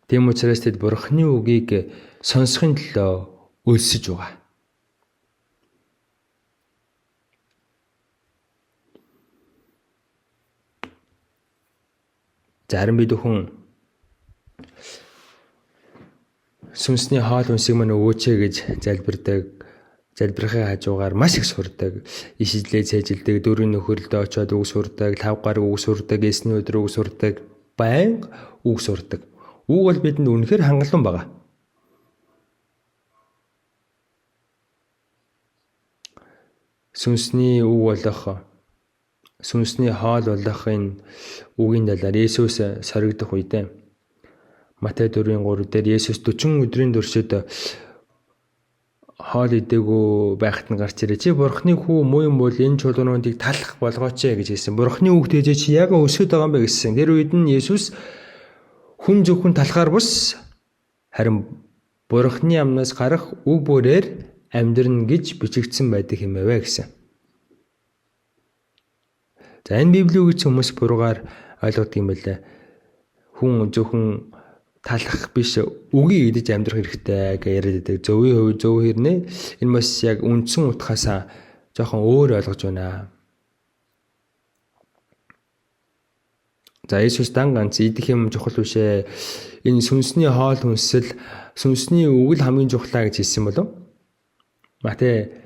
Тийм учраас тэд Бурхны үгийг сонсохын төлөө өлсөж байгаа. Зарим бид бүхэн сүнсний хоол хүнсийг мань өгөөч гэж залбирдаг. Залбирахын хажуугаар маш их сурдаг. Ишижлээ цээжилдэг, дөрвийн нөхөрлөлдөө очиод үг сурдаг, 5 гаруй үг сурдаг, эсний өдөр үг сурдаг, байнга үг сурдаг. Үг бол бидэнд үнэхээр хангалуун байгаа. Сүнсний үг болох, сүнсний хоол болохын үгийн талаар Есүс соригдох үедээ Матай 4:3 дээр Есүс 40 өдрийн туршид хоол идээгүй байхад нь гарч ирээ. Чи Бурхны хүү муу юм бол энэ чулуунуудыг талах болгооч гэж хэлсэн. Бурхны үг дээжээ чи яг өсөд байгаа юм бэ гэсэн. Тэр үед нь Есүс хүн зөвхөн талахаар бус харин Бурхны амнаас гарах үг бүрээр амьдрна гэж бичигдсэн байдаг юм аваа гэсэн. За энэ Библийн үгс хүмүүс буруугаар ойлгодог юм байлаа. Хүн зөвхөн талах биш үгийг идэж амьдрах хэрэгтэй гэж яриад байдаг. Зөвийн хувь зөв хэрнээ энэ бас яг үндсэн утгаасаа жоохон өөр ойлгож байна. За Есүс дан ганц идэх юм чухал биш ээ. Энэ сүнсний хоол хүнсэл сүнсний үг л хамгийн чухлаа гэж хэлсэн болов. Матай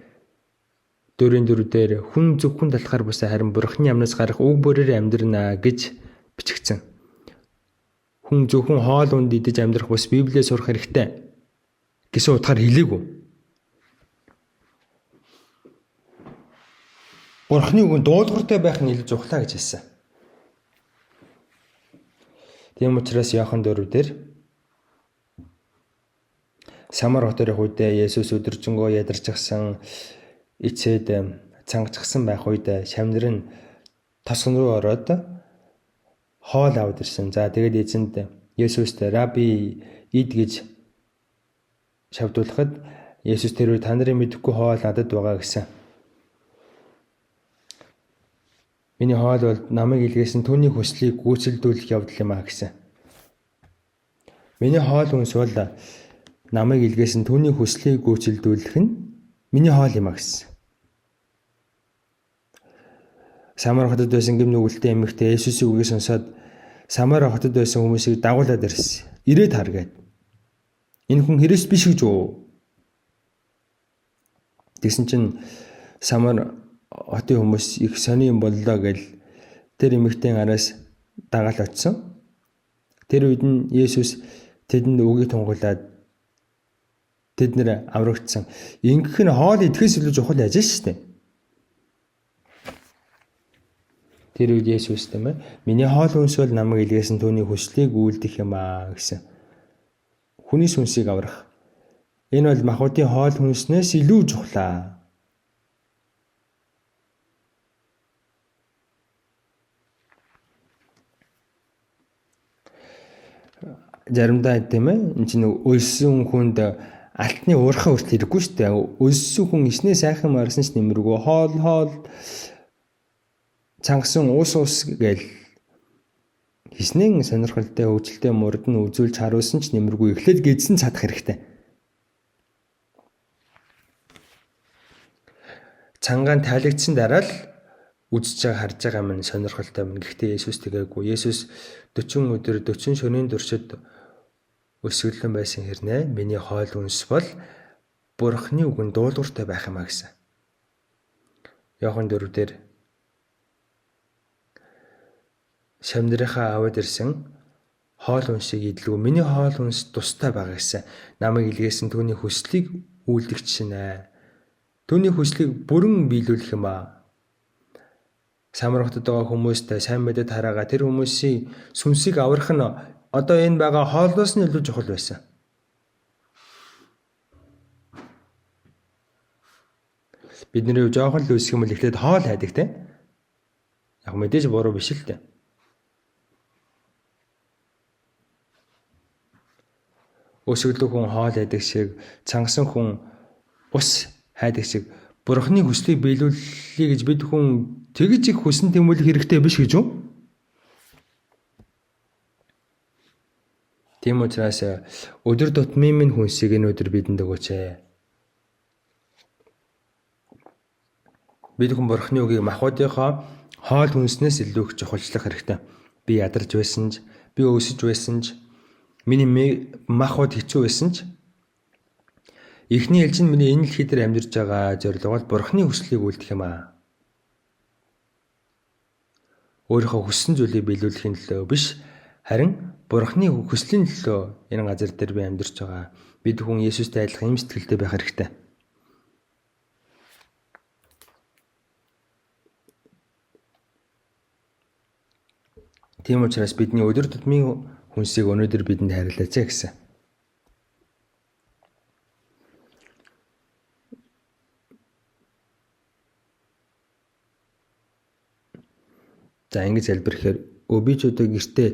4:4 дээр хүн зөвхөн талахаар бус харин Бурхны амнаас гарах үг бүрээр амьдрна гэж бичигдсэн. Хүн зөвхөн хоол унд идэж амьдрах бус Библиэд сурах хэрэгтэй гэсэн утгаар хэлээгүй. Бурхны үгэнд дуулууртай байх нь илүү чухлаа гэж хэлсэн. Тийм учраас Иохан 4 дээр Самар хотын үедээ Есүс өдөржингөө ядарчихсан эцээд цангачсан байх үед шамнар нь тосгон руу ороод хоол аваад ирсэн. За тэгээд эзэнд Есүст раби ид гэж шавдуулахад Есүс тэр үе та нарын мэдэхгүй хоол надад байгаа гэсэн. Миний хоол бол намайг илгээсэн түүний хүслийг гүйцэлдүүлэх явдал юм а гэсэн. Миний хоол хүнс бол намайг илгээсэн түүний хүслийг гүйцэлдүүлэх нь миний хоол юм а гэсэн. Самар хотод байсан гим нүгэлтэй эмэгтэй Есүсийн үгийг сонсоод Самар хотод байсан хүмүүсийг дагуулад ирсэн. Ирээд хар гээд. Энэ хүн Христ биш гэж үү? Тэгсэн чинь Самар хотын хүмүүс их сони юм боллоо гэл тэр эмэгтэйн араас дагаал очсон. Тэр үед нь Есүс тэдэнд үгийг тунгаулад тэд нэр аврагдсан. Ингэх нь хоол идэхээс илүү чухал ажил шүү дээ. Тэр үед Есүс тийм ээ миний хоол хүнс бол намайг илгээсэн түүний хүслийг үйлдэх юм аа гэсэн. Хүний сүнсийг аврах. Энэ бол махбодын хоол хүнснээс илүү чухлаа. Заримдаа тийм ээ энэ чинь өлсөн хүнд алтны уурхаа хүртэл ирэхгүй шүү дээ. Өлсөн хүн эснээ сайхан марсан ч нэмэргүй хоол цангасан уус гээл хийснэн сонирхолтой хөвгөлтэй мурд нь үзүүлж харуулсан ч нэмэргүй эхлээд гэдсэн цадах хэрэгтэй. Цангаан тайлагдсан дараа л үзэж харж байгаа минь сонирхолтой минь. Гэхдээ Есүс тэгээгүй. Есүс 40 өдөр 40 шөнийн туршид өсөглөн байсан хэрнээ миний хоол хүнс бол Бурхны үгэнд дуулууртай байх юм а гэсэн. Иохан 4-дээр шамнарынхаа аваад ирсэн хоол хүнсийг идэлгүй миний хоол хүнс тустай байгаа гэсэн. Намайг илгээсэн түүний хүслийг үйлдэгч шинэ. Түүний хүслийг бүрэн биелүүлэх юм а. Самар хотод байгаа хүмүүстэй сайн мэдээд хараагаа тэр хүмүүсийн сүнсийг аврах нь одоо энэ байгаа хоолноос нь илүү чухал байсан. Бидний жоохон л үсэх юм л эхлээд хоол хайдаг те. Яг мэдээж буруу биш л те. Өсөглөг хүн хоол хайдаг шиг, цангасан хүн ус хайдаг шиг Бурхны хүслийг биелүүлэе гэж бид хүн тэгж их хүсн тэмүүлэх хэрэгтэй биш гэж үү? Тийм учраас өдөр тутмын минь хүнсийг энэ өдөр бидэнд өгөөч. Бид хүн Бурхны үгийг махбодынхоо хоол хүнснээс илүү их чухалчлах хэрэгтэй. Би ядарч байсан ч, би өсөж байсан ч, миний махбод хэцүү байсан ч эхний ээлж нь миний энэ дэлхий дээр амьдарч байгаа зорилго бол Бурхны хүслийг үйлдэх юм аа. Өөрийнхөө хүссэн зүйлийг биелүүлэхийн төлөө биш, харин Бурхны хүслийн төлөө энэ газар дээр би амьдарч байгаа. Бид хүн Есүстэй адилхан юм сэтгэлтэй байх хэрэгтэй. Тийм учраас бидний өдөр тутмын хүнсийг өнөөдөр бидэнд хайрлаач гэсэн. За ингэж залбирэхээр би ч одоо гэртээ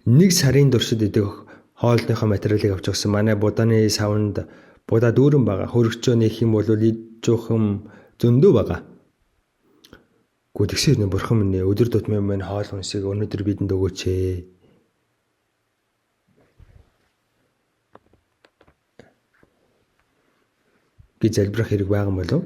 1 сарын туршид идэх хоолныхоо материалыг авч өгсөн. Манай будааны савнд будаа дүүрэн байгаа. Хөргөчөө нэх юм бол идж жоохом зөндөө байгаа. Гэхдээ Бурхан минь өдөр тутмын минь хоол хүнсийг өнөөдөр бидэнд өгөөч. Гэж залбирах хэрэг байгаа юм болов?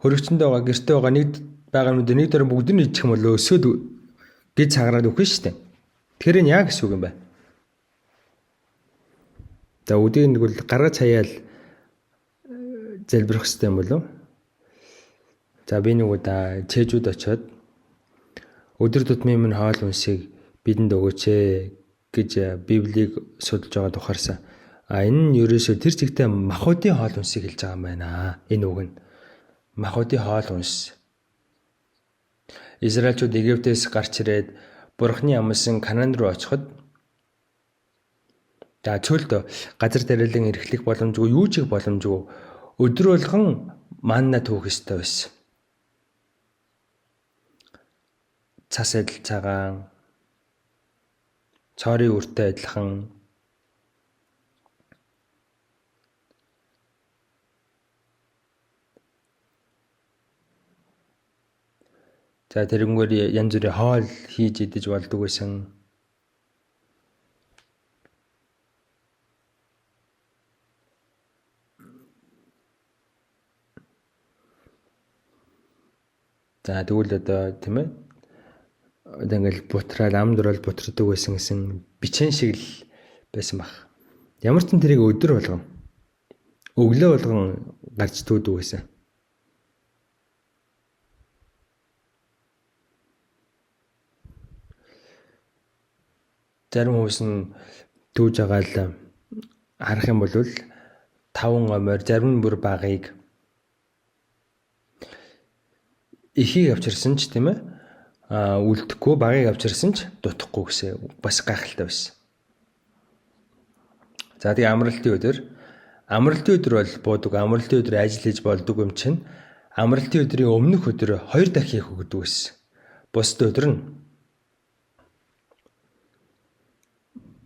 Хөргөчөндөө байгаа гэртээ байгаа нэг дөрөв бүгд нь идэх юм бол өсөөд гэж цагаараад өгөх шүү дээ. Тэгэхээр энэ яг гэсэн үг юм байна. За өдөрт нэг бол гаргаж хаяал залбирах хэрэгтэй юм болов? За би нэг удаа Чэжүүд очиод өдөр тутмын минь хоол хүнсийг бидэнд өгөөч гэж Библийг судалж байгаад ухаарсан. Энэ нь ерөөсөө тэр чигтээ махбодын хоол хүнсийг хэлж байгаа юм байна. Энэ үг нь махбодын хоол хүнс. Израильчууд Египтээс гарч ирээд Бурхны амлсан Канаан руу очиход За цөөлд газар тариалан эрхлэх боломжгүй, юу ч их боломжгүй. Өдөр болгон манна түүх ёстой байсан. Цас адил цагаан, цорын үртэй адилхан за тэрнгээр янз бүрийн хоол хийж идэж болдог байсан. За тэгвэл одоо тийм ээ. Одоо ингээл бутраад ам дурал бутрдаг байсан гэсэн бичэн шиг л байсан баг. Ямар ч тэрийг өдөр болгон өглөө болгон гарч туудаг байсан. Зарим хүмүүс нь түүж байгаа л харах юм бол 5 омоор зарим нь бүр багыг ихийг авчирсан ч тийм ээ үлдэхгүй багыг авчирсан ч дутахгүй гэсэн бас гайхалтай байсан. За тэгээ амралтын өдөр бол буудаг, амралтын өдөр ажил хийж болдог юм чинь амралтын өдрийн өмнөх өдөр 2 дахин их өгдөг байсан. Бусд өдөр нь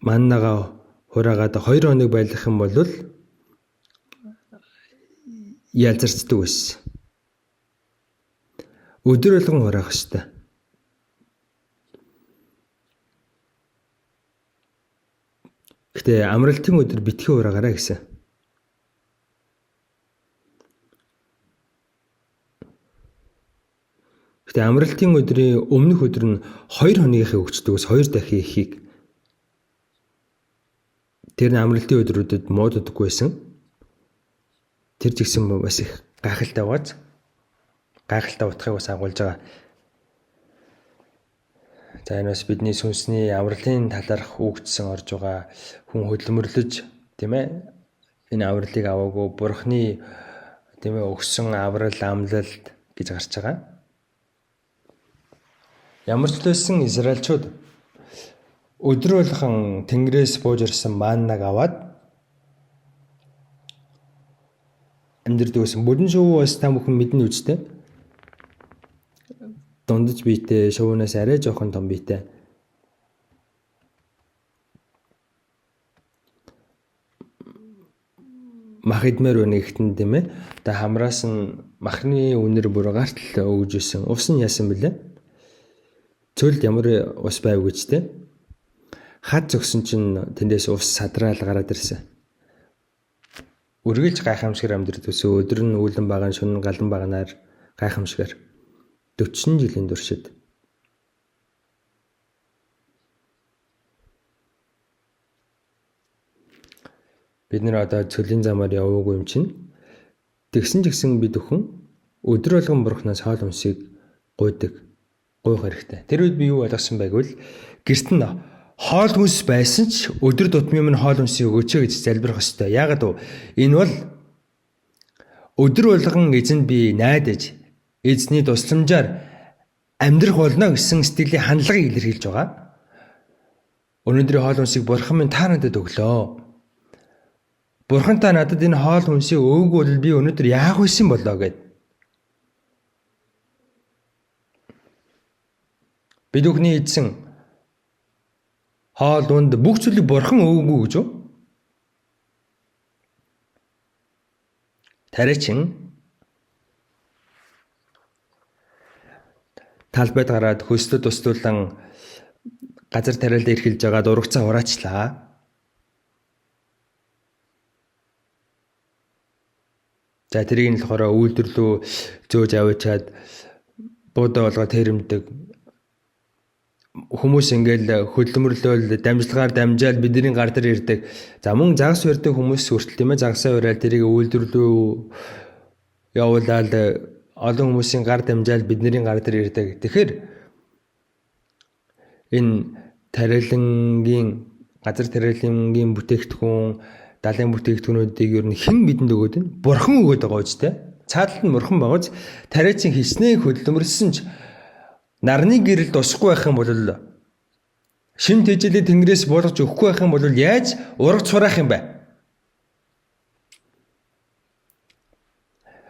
маннагаа хураагаад 2 хоног байлгах юм бол ялзарцдаг байсан. Өдөр болгон хураах ёстой. Гэтэ амралтын өдөр битгий хураагаарай гэсэн. Гэтэ амралтын өдрийн өмнөх өдөр нь 2 хоногийнхээ өгчдөг ус 2 дахин ихийг тэр амралтын өдрүүдэд мууддаггүй байсан. Тэр жигсэн бас их гайхалтай бааз. Гайхалтай утгыг бас агуулж байгаа. За энэ бас бидний сүнсний авралын талаарх үгдсэн орж байгаа хүн хөдөлмөрлөж тийм ээ энэ авралыг аваагүй бурхны тийм ээ өгсөн аврал амлалт гэж гарч байгаа. Ямар ч байсан Израильчууд өдөр болгон Тэнгэрээс бууж ирсэн маннаг аваад амьдрдаг байсан. Бүдэн шувуу бас та бүхэн мэднэ үстэй. Дундаж биетэй, шувуунаас арай жоохон том биетэй. Мах идмээр байна гэхтэн тийм ээ. Та хамраас нь махны үнэр бүр гартал өгж исэн. Ус нь яасан бэлээ? Цөлд ямар ус байв гэж те. Хад зөксөн чинь тэндээс ус садраал гараад ирсэн. Үргэлж гайхамшигэр амьдрэх төсөө өдөр нь үүлэн байгаа шөнө галан баганаар гайхамшигэр 40 жилийн туршид бид нэр одоо цөлийн замаар яваагүй юм чинь тэгсэн ч гэсэн бид өхөн өдөр болгон бурхнаас хоол хүнсийг гуйдаг гуйх хэрэгтэй. Тэр үед би юу ойлгосон байгвал гэрт нь хоол хүнс байсан ч өдөр тутмын минь хоол хүнсийг өгөөч гэж залбирах ёстой. Яагаад вэ? Энэ бол өдөр болгон эзэнд би найдаж эзний тусламжаар амьдрах болно гэсэн сэтгэлийн хандлагыг илэрхийлж байгаа. Өнөөдрийн хоол хүнсийг бурхан минь та надад өглөө. Бурхан та надад энэ хоол хүнсийг өгөөгүй бол би өнөөдөр яах вэсэн болоо гэд. Бид бүхний эзэн хоол унд бүх зүйлийг бурхан өгөөгүй гэж үү? Тариачин талбайд гараад хөслөд устуулан газар тариалд ирхэлж байгаа дургацаа ураачлаа. За тэрийг нь болохоор үйлдвэрлүү зөөж аваачаад буудаа болгоод тэрэмдэг. Хүмүүс ингээл хөдөлмөрлөөл дамжлагаар дамжаал бидний гар дээр ирдэг. За мөн загас өрдөг хүмүүс хүртэл тийм ээ загасаа ураад тэрийг үйлдвэрлүү явуулаад олон хүмүүсийн гар дамжаал бидний гар дээр ирдэг. Тэгэхээр энэ тариалангийн газар тариалангийн бүтээгдэхүүн далайн бүтээгдэхүүнүүдийг ер нь хэн бидэнд өгөөд вэ? Бурхан өгөөд байгаа үстэй. Цаадалд нь бурхан байгаач тариачин хийснээ хөдөлмөрлсөн ч нарны гэрэл дусахгүй байх юм бол Шин тэжээлээ Тэнгэрээс буулгаж өгөхгүй байх юм бол яаж урагч сураах юм бэ?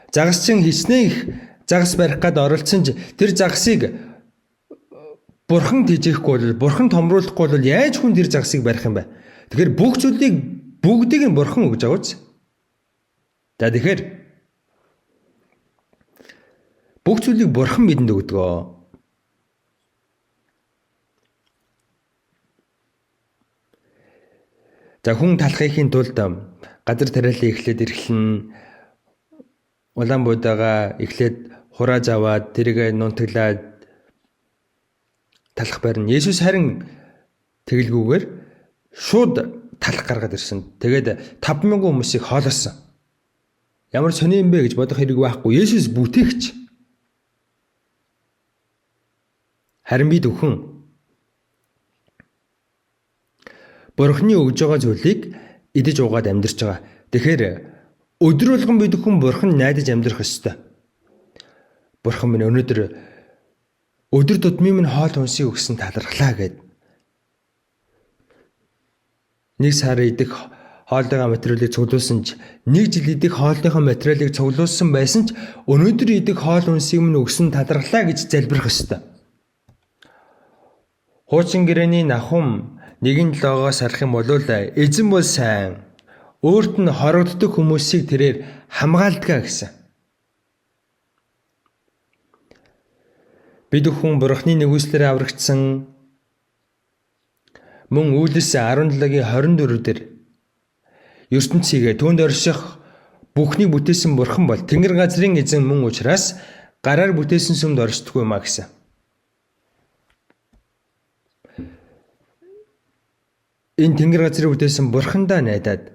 Загасчин хичнээн их загас барих гээд оролцсон ч тэр загасыг Бурхан тэжээхгүй бол, Бурхан томруулахгүй бол яаж хүн тэр загасыг барих юм бэ? Тэгэхээр бүх зүйлийг бүгдийг нь Бурхан өгж байгаа үз. За тэгэхээр бүх зүйлийг Бурхан бидэнд өгдөг. За хүн талхахын тулд газар тариалан эхлээд эрхлэн улаан буудаага эхлээд хурааж аваад тэрийг нунтаглаад талах барина. Есүс харин тэгэлгүйгээр шууд талах гаргаад ирсэн. Тэгээд 5,000 хүмүүсийг хоолоосон. Ямар сони юм бэ гэж бодох хэрэг байхгүй. Есүс бүтээгч. Харин бид өхөн Бурхны өгж байгаа зүйлийг идэж уугаад амьдарч байгаа. Тэгэхээр өдөр болгон бид хүн Бурхан найдаж амьдрах ёстой. Бурхан минь өнөөдөр өдөр тутмын минь хоол хүнсийг өгсөн талархлаа гэд. Нэг сар идэх хоолныхоо материалыг цуглуулсан ч, нэг жил идэх хоолныхоо материалыг цуглуулсан байсан ч өнөөдөр идэх хоол хүнсийг минь өгсөн талархлаа гэж залбирах ёстой. Хуучин гэрээний нахум нэгэн логоос харах юм бол эзэн бол сайн. Өөрт нь хорогддог хүмүүсийг тэрээр хамгаалдгаа гэсэн. Бид хүн Бурхны нэгүслээр аврагдсан мөн Үйлс 17-гийн 24 дээр ертөнцийг түүнд орших бүхнийг бүтээсэн Бурхан бол Тэнгэр газрын эзэн мөн учраас гараар бүтээсэн сүмд оршдоггүй маа гэсэн. Энэ Тэнгэр газрыг бүтээсэн Бурхандаа найдаад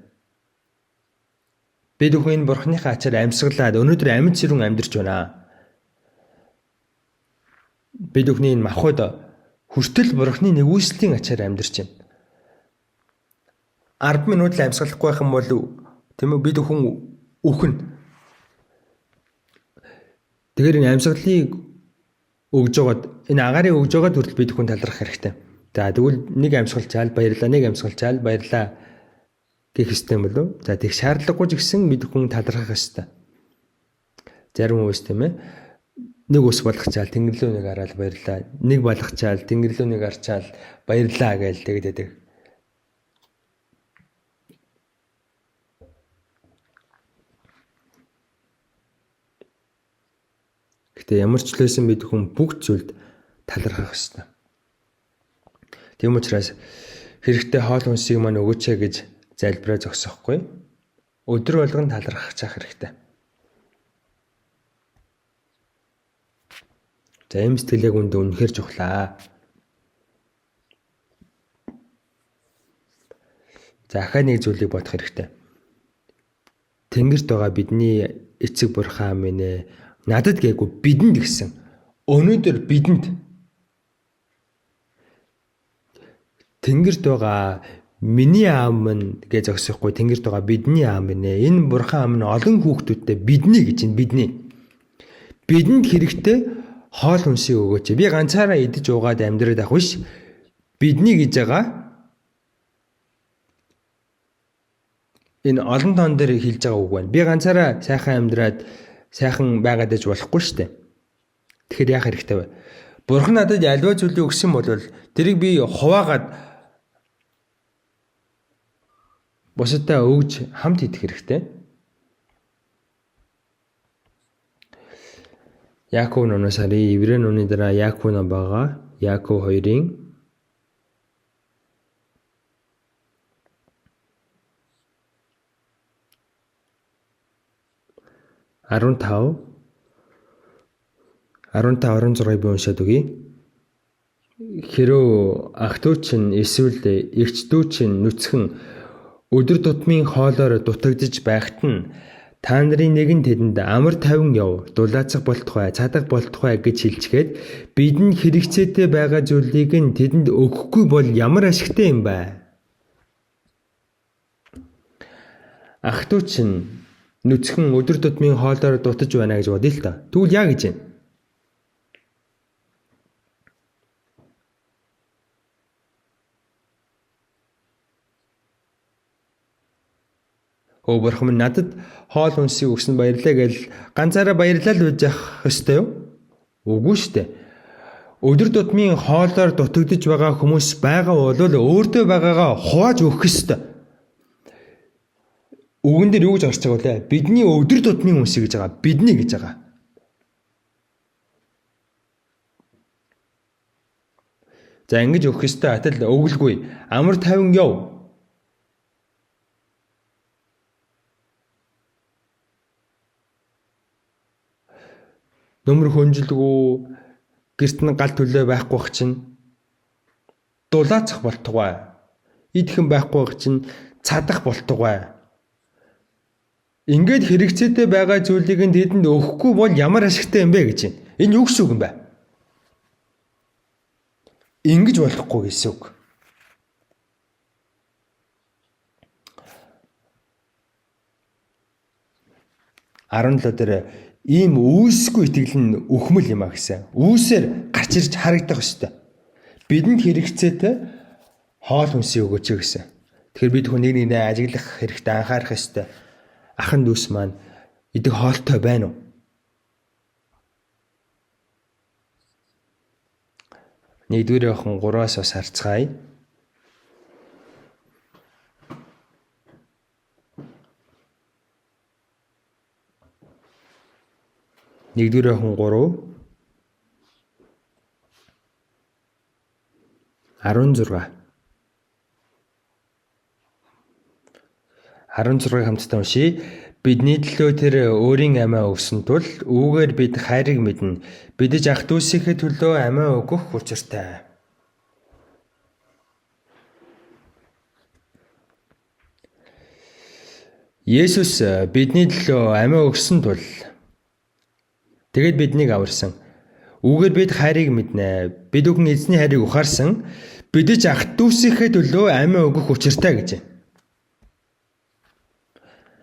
бид бүхэн Бурханыхаа ачаар амьсгалаад өнөөдөр амьд сэрүүн амьдарч байна. Бид бүхний энэ махбод хүртэл Бурханы нэгүслийн ачаар амьдарч байна. 10 минут л амьсгалахгүй байх юм бол тийм үү бид бүхэн үхэн. Тэгэхээр энэ амьсгалыг өгж байгаад энэ агаарыг өгж байгаад хүртэл бид бүхэн талархах хэрэгтэй. За тэгвэл нэг амьсгалчаал баярлаа, нэг амьсгалчаал баярлаа гэх ёстой юм болов. За тэг шаардлагагүй ч гэсэн бид хүн талархах ёстой. Зарим хүмүүс тийм ээ нэг ус болгочаал Тэнгэрлүү нэг хараад баярлаа, нэг балгачаал Тэнгэрлүү нэг арчаал баярлаа гээл тэгээд. Гэтэ ямар ч лээсэн бид хүн бүгд зүйлд талархах ёстой. Тийм учраас хэрэгтэй хоол хүнсийг маань өгөөч гэж залбираа зогсохгүй. Өдөр болгон талархах чах хэрэгтэй. За ийм сэтгэлийг үндэ үнэхээр чухлаа. За ахаа нэг зүйлийг бодох хэрэгтэй. Тэнгэрт байгаа бидний эцэг бурхан минь ээ надад гээгүй бидэнд гисэн. Өнөөдөр бидэнд Тэнгэрт байгаа миний аав минь гэж зогсохгүй Тэнгэрт байгаа бидний аав минь ээ. Энэ бурхан аав нь олон хүүхдүүдтэй бидний гэж энэ бидний. Бидэнд хэрэгтэй хоол хүнсийг өгөөч. Би ганцаараа идэж уугаад амьдраад ах биш. Бидний гэж байгаа энэ олон тоон дээр хэлж байгаа үг байна. Би ганцаараа сайхан амьдраад сайхан байгаад иж болохгүй шүү дээ. Тэгэхээр яах хэрэгтэй вэ? Бурхан надад альва зүйлийг өгсөн бол тэрийг би хуваагаад бусадаа өгж хамт идэх хэрэгтэй. Яаков номоос харъя. Еврей номны дараа Яаков ном байгаа. Яаков 2-ын 15-16 би уншаад өгье. Хэрөө ах トゥ чинь эсвэл эгч トゥ чинь нүцгэн өдөр тутмын хоолоор дутагдж байхад нь та нарын нэгэн тэдэнд амар тавин яв, дулаацах болтугай, цадах болтугай гэж хэлчихэд бидэнд хэрэгцээтэй байгаа зүйлийг нь тэдэнд өгөхгүй бол ямар ашигтай юм бэ? Ах トゥ чинь нүцгэн өдөр тутмын хоолоор дутаж байна гэж бодъё л та. Тэгвэл яа гэж юм? Өө бурхан минь надад хоол хүнсийг өгсөн баярлалаа гэж ганцаараа баярлал байж явах ёстой юу? Үгүй шүү дээ. Өдөр тутмын хоолоор дутагдж байгаа хүмүүс байгаа бол өөртөө байгаагаа хувааж өгөх ёстой. Үгэн дээр юу гэж гарч байгаа вэ? Бидний өдөр тутмын хүнсийг гэж байгаа. Бидний гэж байгаа. За ингэж өгөх ёстой атал өгөлгүй. Амар тайван яв. Нөмөр хөнжилгүй гэрт нь гал төлөө байхгүй бах чинь дулаацах болтугай. Идхэн байхгүй бах чинь цадах болтугай. Ингээд хэрэгцээтэй байгаа зүйлийг нь тэдэнд өгөхгүй бол ямар ашигтай юм бэ гэж байна. Энэ юу гэсэн үг юм бэ? Ингэж болохгүй гэсэн үг. дээр ийм үүсгүй итгэл нь өхмөл юм а гэсэн. Үүсээр гарч ирж харагдах ёстой. Бидэнд хэрэгцээтэй хоол хүнсийг өгөөч гэсэн. Тэгэхээр бид хүн нэг нэгнээ ажиглах хэрэгтэй, анхаарах ёстой. Ахан дүүс маань идэх хоолтой байна уу? Нэгдүгээр охин 3-аас бас харцгаая. Нэгдүгээр охин 3 16 хамтдаа уншия. Бидний төлөө тэр өөрийн амиа өгсөн тул үүгээр бид хайрыг мэднэ. Бидэж ах дүүсийнхээ төлөө амиа өгөх учиртай. Есүс бидний төлөө амиа өгсөн тул тэгээд биднийг аварсан. Үүгээр бид хайрыг мэднэ. Бид бүхэн эзний хайрыг ухаарсан. Бидэж ах дүүсийнхээ төлөө амиа өгөх учиртай гэж.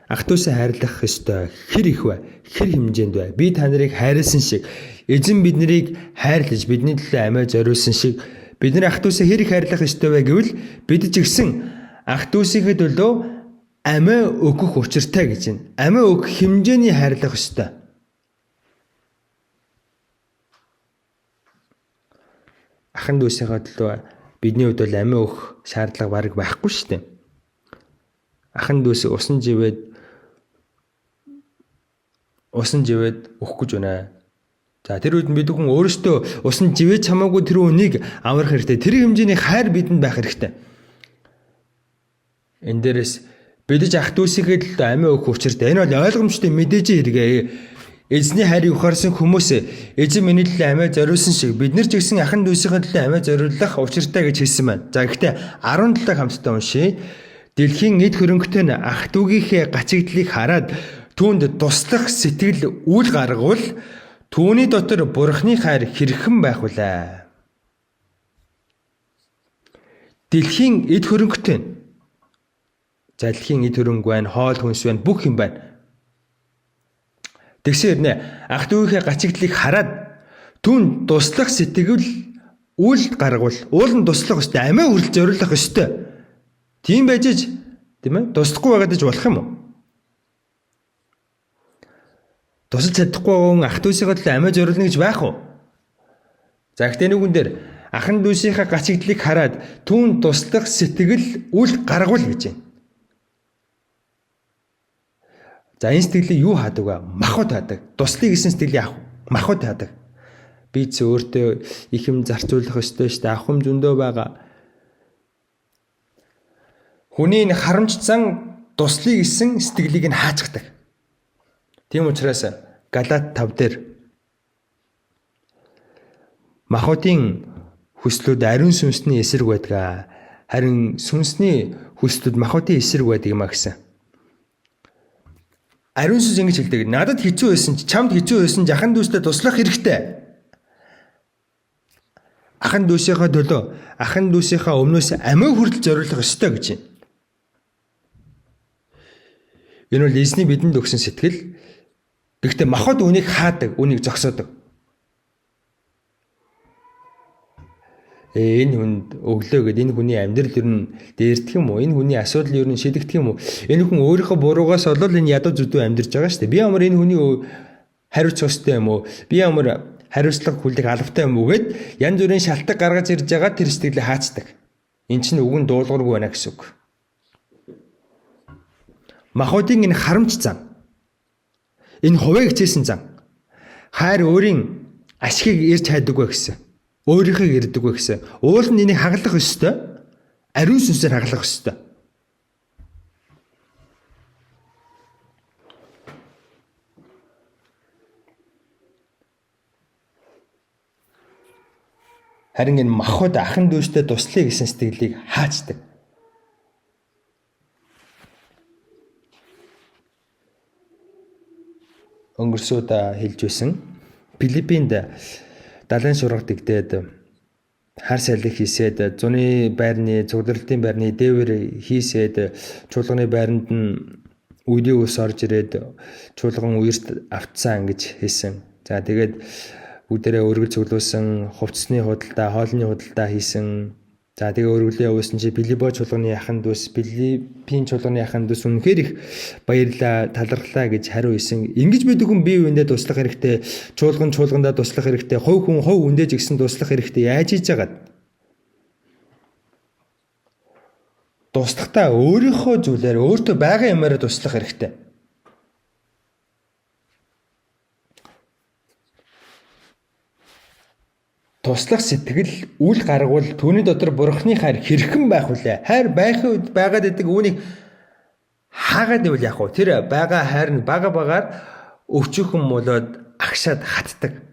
Ах дүүсээ хайрлах ёстой. Хэр их вэ? Хэр хэмжээнд вэ? Би та нарыг хайрлсан шиг, эзэн биднийг хайрлаж бидний төлөө амиа зориулсан шиг бид нар ах дүүсээ хэр их хайрлах ёстой вэ гэвэл бид ч гэсэн ах дүүсийнхээ төлөө амиа өгөх учиртай гэж байна. Амиа өгөх хэмжээний хайрлах ёстой. Ахан дүүсийнхээ төлөө бидний хувьд бол амиа өгөх шаардлага бараг байхгүй шүү дээ. Ахан дүүс усан живээд өгөх гэж байна. За тэр үед бид бүхэн өөрсдөө усан живээж хамаагүй тэр үнийг аврах хэрэгтэй. Тэр хэмжээний хайр бидэнд байх хэрэгтэй. Энд дээрээс бидэж ах дүүсийнхээ төлөө амиа өгөх учиртай. Энэ бол ойлгомжтой мэдээж хэрэгээ. Эзний хайрыг ухаарсан хүмүүс эзэн миний төлөө амиа зориулсан шиг бид нар ч гэсэн ахан дүүсийнхээ төлөө амиа зориулах учиртай гэж хэлсэн байна. За гэхдээ 17 хамтдаа уншия. Дэлхийн эд хөрөнгөтэй нь ах дүүгийнхээ гачигдлыг хараад түүнд туслах сэтгэл үл гаргавал түүний дотор бурхны хайр хэрхэн байх вүлээ? Дэлхийн эд хөрөнгөтэй нь. За дэлхийн эд хөрөнгө байна, хоол хүнс байна, бүх юм байна. Тэгсээр нэ ах дүүгийнхээ гачигдлыг хараад түүнд туслах сэтгэл үл гаргавал уул нь туслах ёстой, амиа хүрэл зориулах ёстой. Тийм байж тийм ээ туслахгүй байгаад иж болох юм уу? Тусалж чадахгүй хүн ах дүүсийнхээ төлөө амиа зориулна гэж байх уу? За гэхдээ нэгэн дээр ахан дүүсийнхээ гачигдлыг хараад түүнд туслах сэтгэл үл гаргавал гэж байна. За энэ сэтгэлийг юу хаадаг вэ? Махуд хаадаг. Туслах гэсэн сэтгэлийг махуд хаадаг. Би ч өөртөө их юм зарцуулах ёстой шүү дээ. Авах юм зөндөө байгаа. Хүний харамжцсан туслах гэсэн сэтгэлийг нь хаачдаг. Тийм учраас Галаат 5 дээр махуудын хүслүүд ариун сүнсний эсрэг байдаг. Харин сүнсний хүслүүд махуудын эсрэг байдаг юм а гэсэн. Ариун сүнс ингэж хэлдэг. Надад хэцүү байсан ч чамд хэцүү байсан ч ахан дүүстэй туслах хэрэгтэй. Ахан дүүсийнхээ төлөө ахан дүүсийнхээ өмнөөс амиа хүртэл зориулах ёстой гэж байна. Энэ бол эзний бидэнд өгсөн сэтгэл. Гэхдээ махад үнийг хаадаг, үнийг зогсоодог. Энэ хүнд өглөө гэдэг энэ хүний амьдрал ер нь дээрдэх юм уу? Энэ хүний асуудал ер нь шийдэгдэх юм уу? Энэ хүн өөрийнхөө буруугаас олол энэ ядуу зүдүү амьдарч байгаа шүү дээ. Би ямар энэ хүний хариуцах ёстой юм уу? Би ямар хариуцлага хүлээх албатай юм уу гэд янз бүрийн шалтгаан гаргаж ирж байгаа тэр сэтгэлээ хаацдаг. Эн чинь үгэн дуулуургүй байна гэсэн үг. Махуудын энэ харамч зан. Энэ хувийг хичээсэн зан. Хайр өөрийн ашигыг ирж хайдаггүй гэсэн. Өөрийнхөө ирдэггүй гэсэн. Уул нь энийг хаглах ёстой. Ариун сүнсээр хаглах ёстой. Харин энэ махбод ахын дүүстэй туслая гэсэн сэтгэлийг хаачдаг. Өнгөрсөд хэлж байсан Филиппинд далайн шуурга дэгдээд хар салхи хийсээд зуны байрны цугларалтын байрны дээвэр хийсээд чуулганы байранд нь үеийн ус орж ирээд чуулган үерт автсан гэж хэлсэн. За тэгээд бүгдээрээ өргөл цуглуулсан, хувцсны худалдаа, хоолны худалдаа хийсэн. За тэгээ өргөлөө явуулсан чи Филиппо чуулганы яхан дүүс, Филиппин чуулганы яхан дүүс үнэхээр их баярлаа, талархлаа гэж хариу хийсэн. Ингэж бид хүн бие биендээ туслах хэрэгтэй, чуулгандаа туслах хэрэгтэй, хувь хүн хувь үндэж гисэн туслах хэрэгтэй. Яаж хийж яагаад? Туслахтаа өөрийнхөө зүйлээр өөртөө байгаа юмараа туслах хэрэгтэй. Туслах сэтгэл үл гаргавал түүний дотор бурхны хайр хэрхэн байх вүлээ? Хайр байхын үед байгаад идэг үүнийг хаагаад ивэл яах вэ? Тэр байгаа хайр нь багаар өвчөөхөн болоод агшаад хатдаг.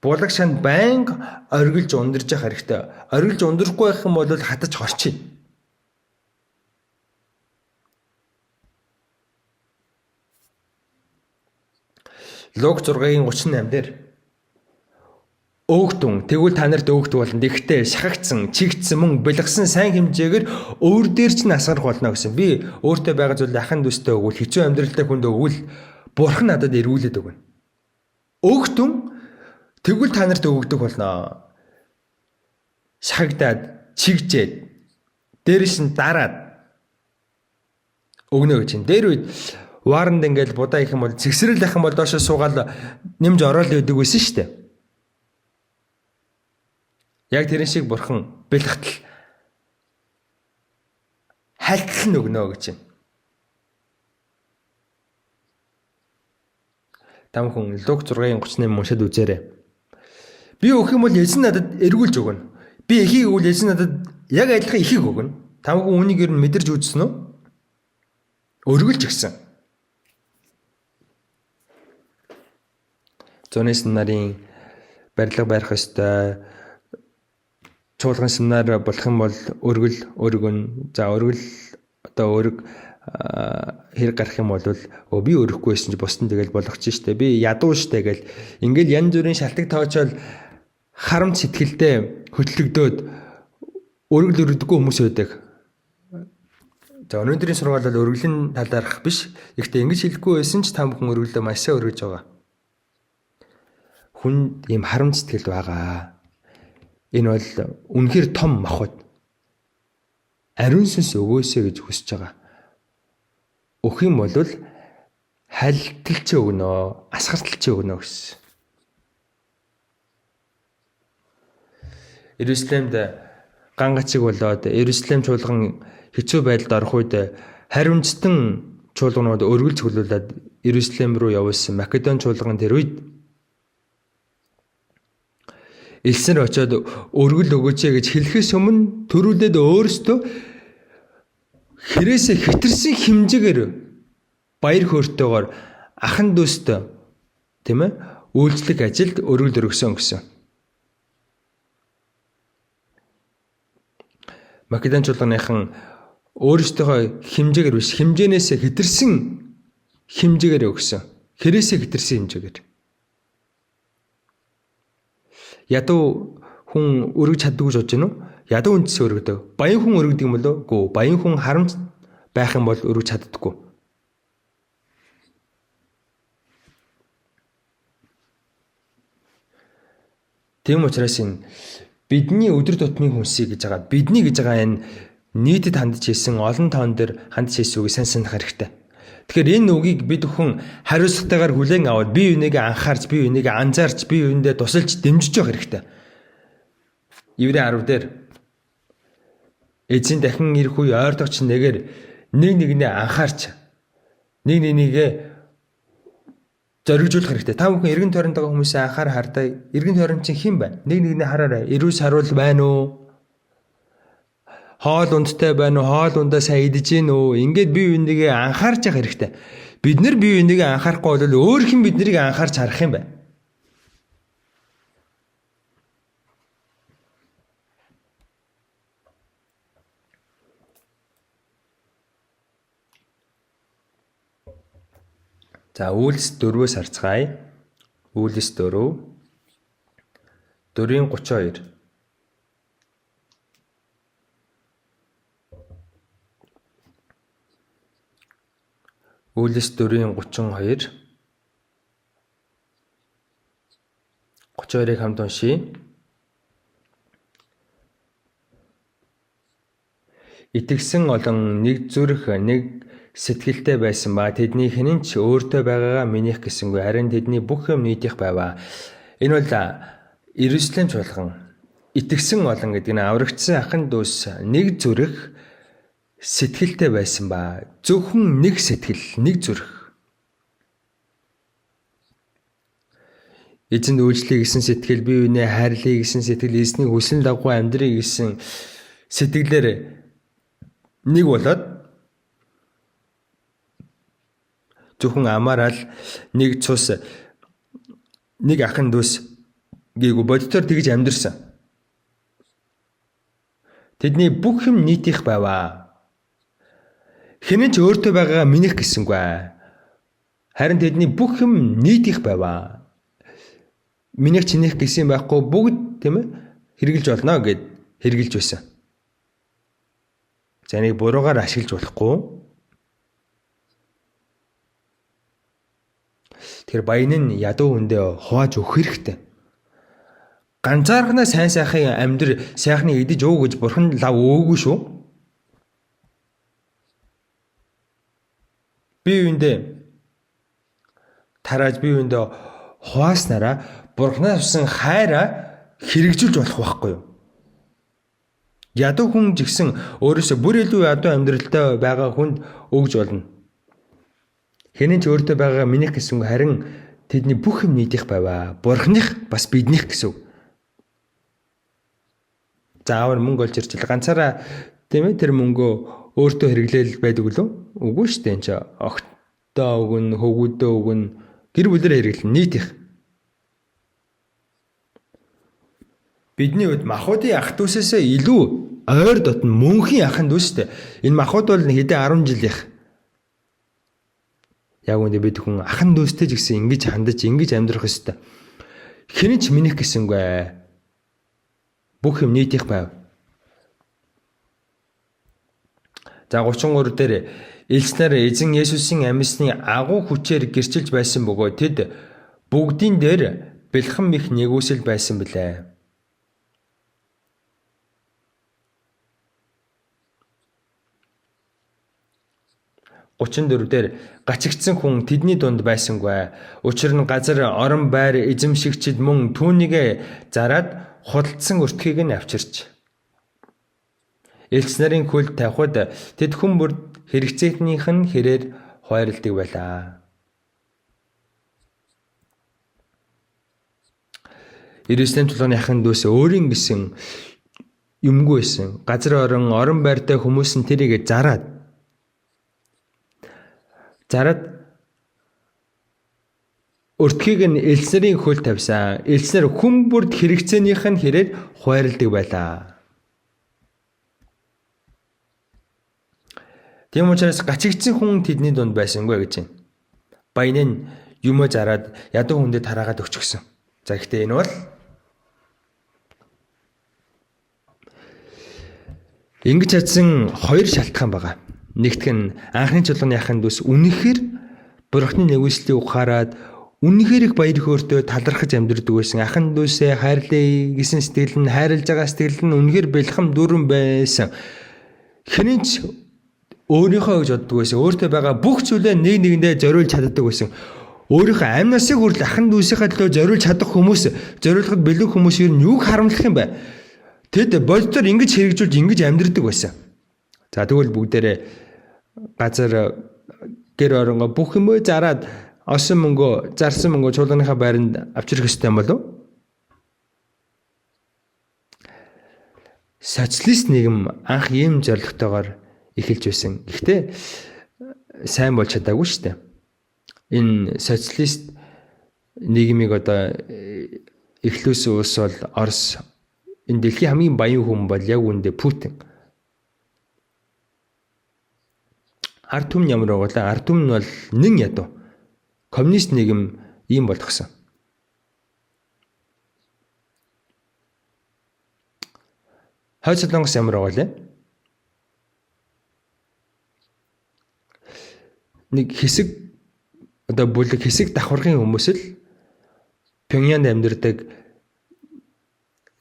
Булаг шанд байнга оргилж ундарж явах хэрэгтэй. Оргилж ундрахгүй байх юм бол хатаж хорчино. Луг 6:38 дээр Өөгтөн тэгвэл та нарт өөгт болно. Тэгэхдээ шахагдсан, чигдсэн мөн бэлгсэн сайн хэмжээгээр өөр дээр ч насгарах болно гэсэн. Би өөртөө байгаа зүйл ахын дүүстэй өгвөл хэцүү амьдралтай хүнд өгвөл бурхан надад эргүүлээд өгнө. Өөгтөн тэгвэл та нарт өгөгдөх болно. Шахагдаад, чигжээд, дээрээс нь дараад өгнө гэж чинь. Дээр үед вааранд ингээл будаа их юм бол цэгсрэл ах юм бол доошоо суугаад нэмж ороод идэг байсан шүү дээ. Яг тэрэн шиг бурхан бэлгтэл хайлтал нь өгнө гэж байна. Там хүн Луг 6:38 уншаад үзээрэй. Би өгөх юм бол эзэн надад эргүүлж өгнө. Би эхийг өгвөл эзэн надад яг адилхан эхийг өгнө. Там хүн үнийг ер нь мэдэрч үзсэн үү? Өргөлж гисэн. Зуны нарын барилга барих ёстой. Чуулган семинар болох юм бол өргөн. За өргөл одоо өрг хэрэг гарах юм бол би өрөхгүй байсан чи бусдын тэгэл болгоч штэ. Би ядуу штэ гэл ингээл янз бүрийн шалтгаан тоочол харамт сэтгэлдээ хөтлөгдөөд өргөл өргөдөггүй хүмүүс байдаг. За өнөөдрийн сургаал бол өргөлийн талаарх биш. Гэхдээ ингэж хэлэхгүй байсан ч та бүхэн өргөлөө маш сайн өргөж байгаа. Хүн ийм харамт сэтгэлд байгаа. Энэ бол үнэхээр том махбод. Ариун сүнс өгөөсэй гэж хүсэж байгаа. Өгөх юм бол хайлталч өгнө, асгарталч өгнө гэсэн. Иерусалимд гангацыг болоод Иерусалим чуулган хэцүү байдалд орох үед хариумжтан чуулганууд өргөл цуглуулад Иерусалим руу явуулсан Македон чуулган тэр үед элсээр очиод өргөл өгөөч гэж хэлэхээс өмнө төрүүлээд өөрөөсөө хэрээсээ хэтэрсэн хэмжээгээр баяр хөөртэйгээр ахан дүүстэй тийм ээ үйлчлэг ажилд өргөл өргөсөн гэсэн. Македон чуулганыхан өөрөөсөө хэмжээгээр биш хэмжээнээс хэтэрсэн хэмжээгээр өгсөн. Хэрээсээ хэтэрсэн хэмжээгээр. Ядуу хүн өргөж чаддгүй гэж бодож байна уу? Ядуу хүн ч өргөдөг. Баян хүн өргөдөг юм болов? Үгүй. Баян хүн харамт байх юм бол өргөж чаддаггүй. Тийм учраас энэ Бидний өдөр тутмын хүнсийг гэж байгаа. Бидний гэж байгаа энэ нийтэд хандж хийсэн олон тоон дээр хандж хийсэн үгийг сайн санах хэрэгтэй. Тэгэхээр энэ үгийг бид бүхэн хариуцлагатайгаар хүлээн аваад бие бинийгээ анхаарч, бие бинийгээ анзаарч, бие биендээ тусалж дэмжиж явах хэрэгтэй. Еврей 10 дээр эзэн дахин ирэх үе ойртогч нэгээр нэг нэгнээ анхаарч, нэг нэгнийгээ зоригжуулах хэрэгтэй. Та бүхэн эргэн тойронд байгаа хүмүүсээ анхаар хардаа. Эргэн тойрон чинь хэн байна? Нэг нэгнээ хараарай. Эрүү саруул байна уу? Хоол ундтай байна уу? Хоол ундаа сайн идэж гин үү? Ингээд бие бинийгээ анхаарч явах хэрэгтэй. Бид нар бие бинийгээ анхаарахгүй бол өөр хэн биднийг анхаарч харах юм бэ? За Үйлс 4-өөс харцгаая. Үйлс 4 4:32. Үйлс 4:32. 32-ыг хамт уншийе. Итгэсэн олон нэг зүрх нэг сэтгэлтэй байсан ба тэдний хэн ч өөртөө байгаагаа минийх гэсэнгүй, харин тэдний бүх юм нийтих байваа. Энэ бол Иерусалимч болгон итгэсэн олон гэдэг нь аврагдсан ахын дүүс нэг зүрх сэтгэлтэй байсан ба зөвхөн нэг сэтгэл, нэг зүрх. Эзэнд үйлчлэе гэсэн сэтгэл, бие биенээ хайрлая гэсэн сэтгэл, эзний хүсэл дагуу амьдрий гэсэн сэтгэлээр нэг болоод зөвхөн амаарал нэг цус нэг ахын дүүс гээгүй бодитоор тэгж амьдэрсэн. Тэдний бүх юм нийтих байваа. Хэн ч өөртөө байгаагаа минийх гэсэнгүй. Харин тэдний бүх юм нийтих байваа. Минийх чинийх гэсэн байхгүй, бүгд тийм ээ хэрглэж болно гэд хэрглэж байсан. За энийг буруугаар ашиглаж болохгүй. Тэр баян нь ядуу хүндээ хувааж өгөх хэрэгтэй. Ганцаархнаа сайн сайхын амьдрал сайхны идэж өө гэж бурхан лав өөгүй шүү. Бие биендээ тарааж бие биендээ хувааснараа бурханаас авсан хайраа хэрэгжүүлж болох байхгүй юу? Ядуу хүн жигсэн өөрөөсөө бүр илүү ядуу амьдралтай байгаа хүнд өгж болно. Хэн ч өөртөө байгаа минийх гэсэн харин тэдний бүх юм нийтих байваа. Бурханых бас биднийх гэсэн. Заавар мөнгө олж ирж ганцаараа тийм ээ тэр мөнгөө өөртөө хэрэглээл байдаг үлээ. Үгүй шүү дээ. Энд чи огттой өгөн, хөвгүүдөө өгөн гэр бүлэрээ хэрэглэн нийтих. Бидний хувьд махуудын ах дүүсээс илүү ойр дотн мөнхийн ахын дүүстэй. Энэ махууд бол хэдэн 10 жилийнх. Яг үүндээ бид хүн ахан дүүстэй ч гэсэн ингэж хандаж, ингэж амьдрах ёстой. Хэн ч минийх гэсэнгүй. Бүх юм нийтих байв. За 33 дээр элчнэр эзэн Есүсийн амьсны агуу хүчээр гэрчилж байсан бөгөөд тэд бүгдийн дээр бэлхэн их нэгүсэл байсан билээ. Гучин дээр гачигдсан хүн тэдний дунд байсангүй. Учир нь газар орон байр эзэмшигчид мөн түүнийг зараад худалдсан өртгийг нь авчирч. Элч нарын хөлд тавихад тэд хүн бүр хэрэгцээнийх нь хэрээр хойролдог байлаа. Иерусалим чуулганы ахын дүүс өөрийн гэсэн юмгүй байсан. Газар орон байртай хүмүүс нь тэрийг зараад өртгийг нь элснэрийн хөл тавьсан. Элснэр хүн бүрд хэрэгцээнийх нь хэрээр хойролдог байлаа. Тийм учраас гачигдсан хүн тэдний дунд байсангүй гэж байна. Баян нь юмөө зараад ядуу хүндэд тараагаад өчгсөн. За гэхдээ энэ бол ингэж чадсан хоёр шалтгаан байгаа. Нэгтгэн анхны чуулганы ахын дүүс үнэхээр бурхны нэгүслийг ухаарад үнэхээр их баяр хөөртэй талархаж амьдрдаг байсан. Ахын дүүсээ хайрлаа гэсэн сэтгэл нь, хайрлаж байгаа сэтгэл нь үнэхээр бэлхэм дүрэн байсан. Хинэнч өөрийнхөө гэж боддог байсан. Өөртөө байгаа бүх зүйлээ нэг нэгэндээ зориулж чаддаг байсан. Өөрийнхөө амь насыг хүртэл ахын дүүсийнхээ төлөө зориулж чадах хүмүүс, зориулахад бэлэн хүмүүс юу юуг харамлах юм бэ? Тэд боддоор ингэж хэрэгжүүлж ингэж амьдрдаг байсан. За тэгвэл бүгдээрээ газар гэр оронгоо бүх юмөө зараад осон мөнгөө, зарсан мөнгөө чуулганыхаа байранд авчрах ёстой юм болов? Социалист нийгэм анх ийм зорилготойгоор эхэлж байсан. Гэхдээ сайн болж чадаагүй шүү дээ. Энэ социалист нийгмийг одоо эхлүүлсэн улс бол Орос. Энэ дэлхийн хамгийн баян хүн бол яг үүндээ Путин. Ард түмэн ямар байгуулаа? Ард түмэн бол нэн ядуу. Коммунист нийгэм ийм болгосон. Хойд Солонгос ямар байгуулаа? Нэг хэсэг одоо бүлэг хэсэг давхаргын хүмүүс л Пхеньянд амьдардаг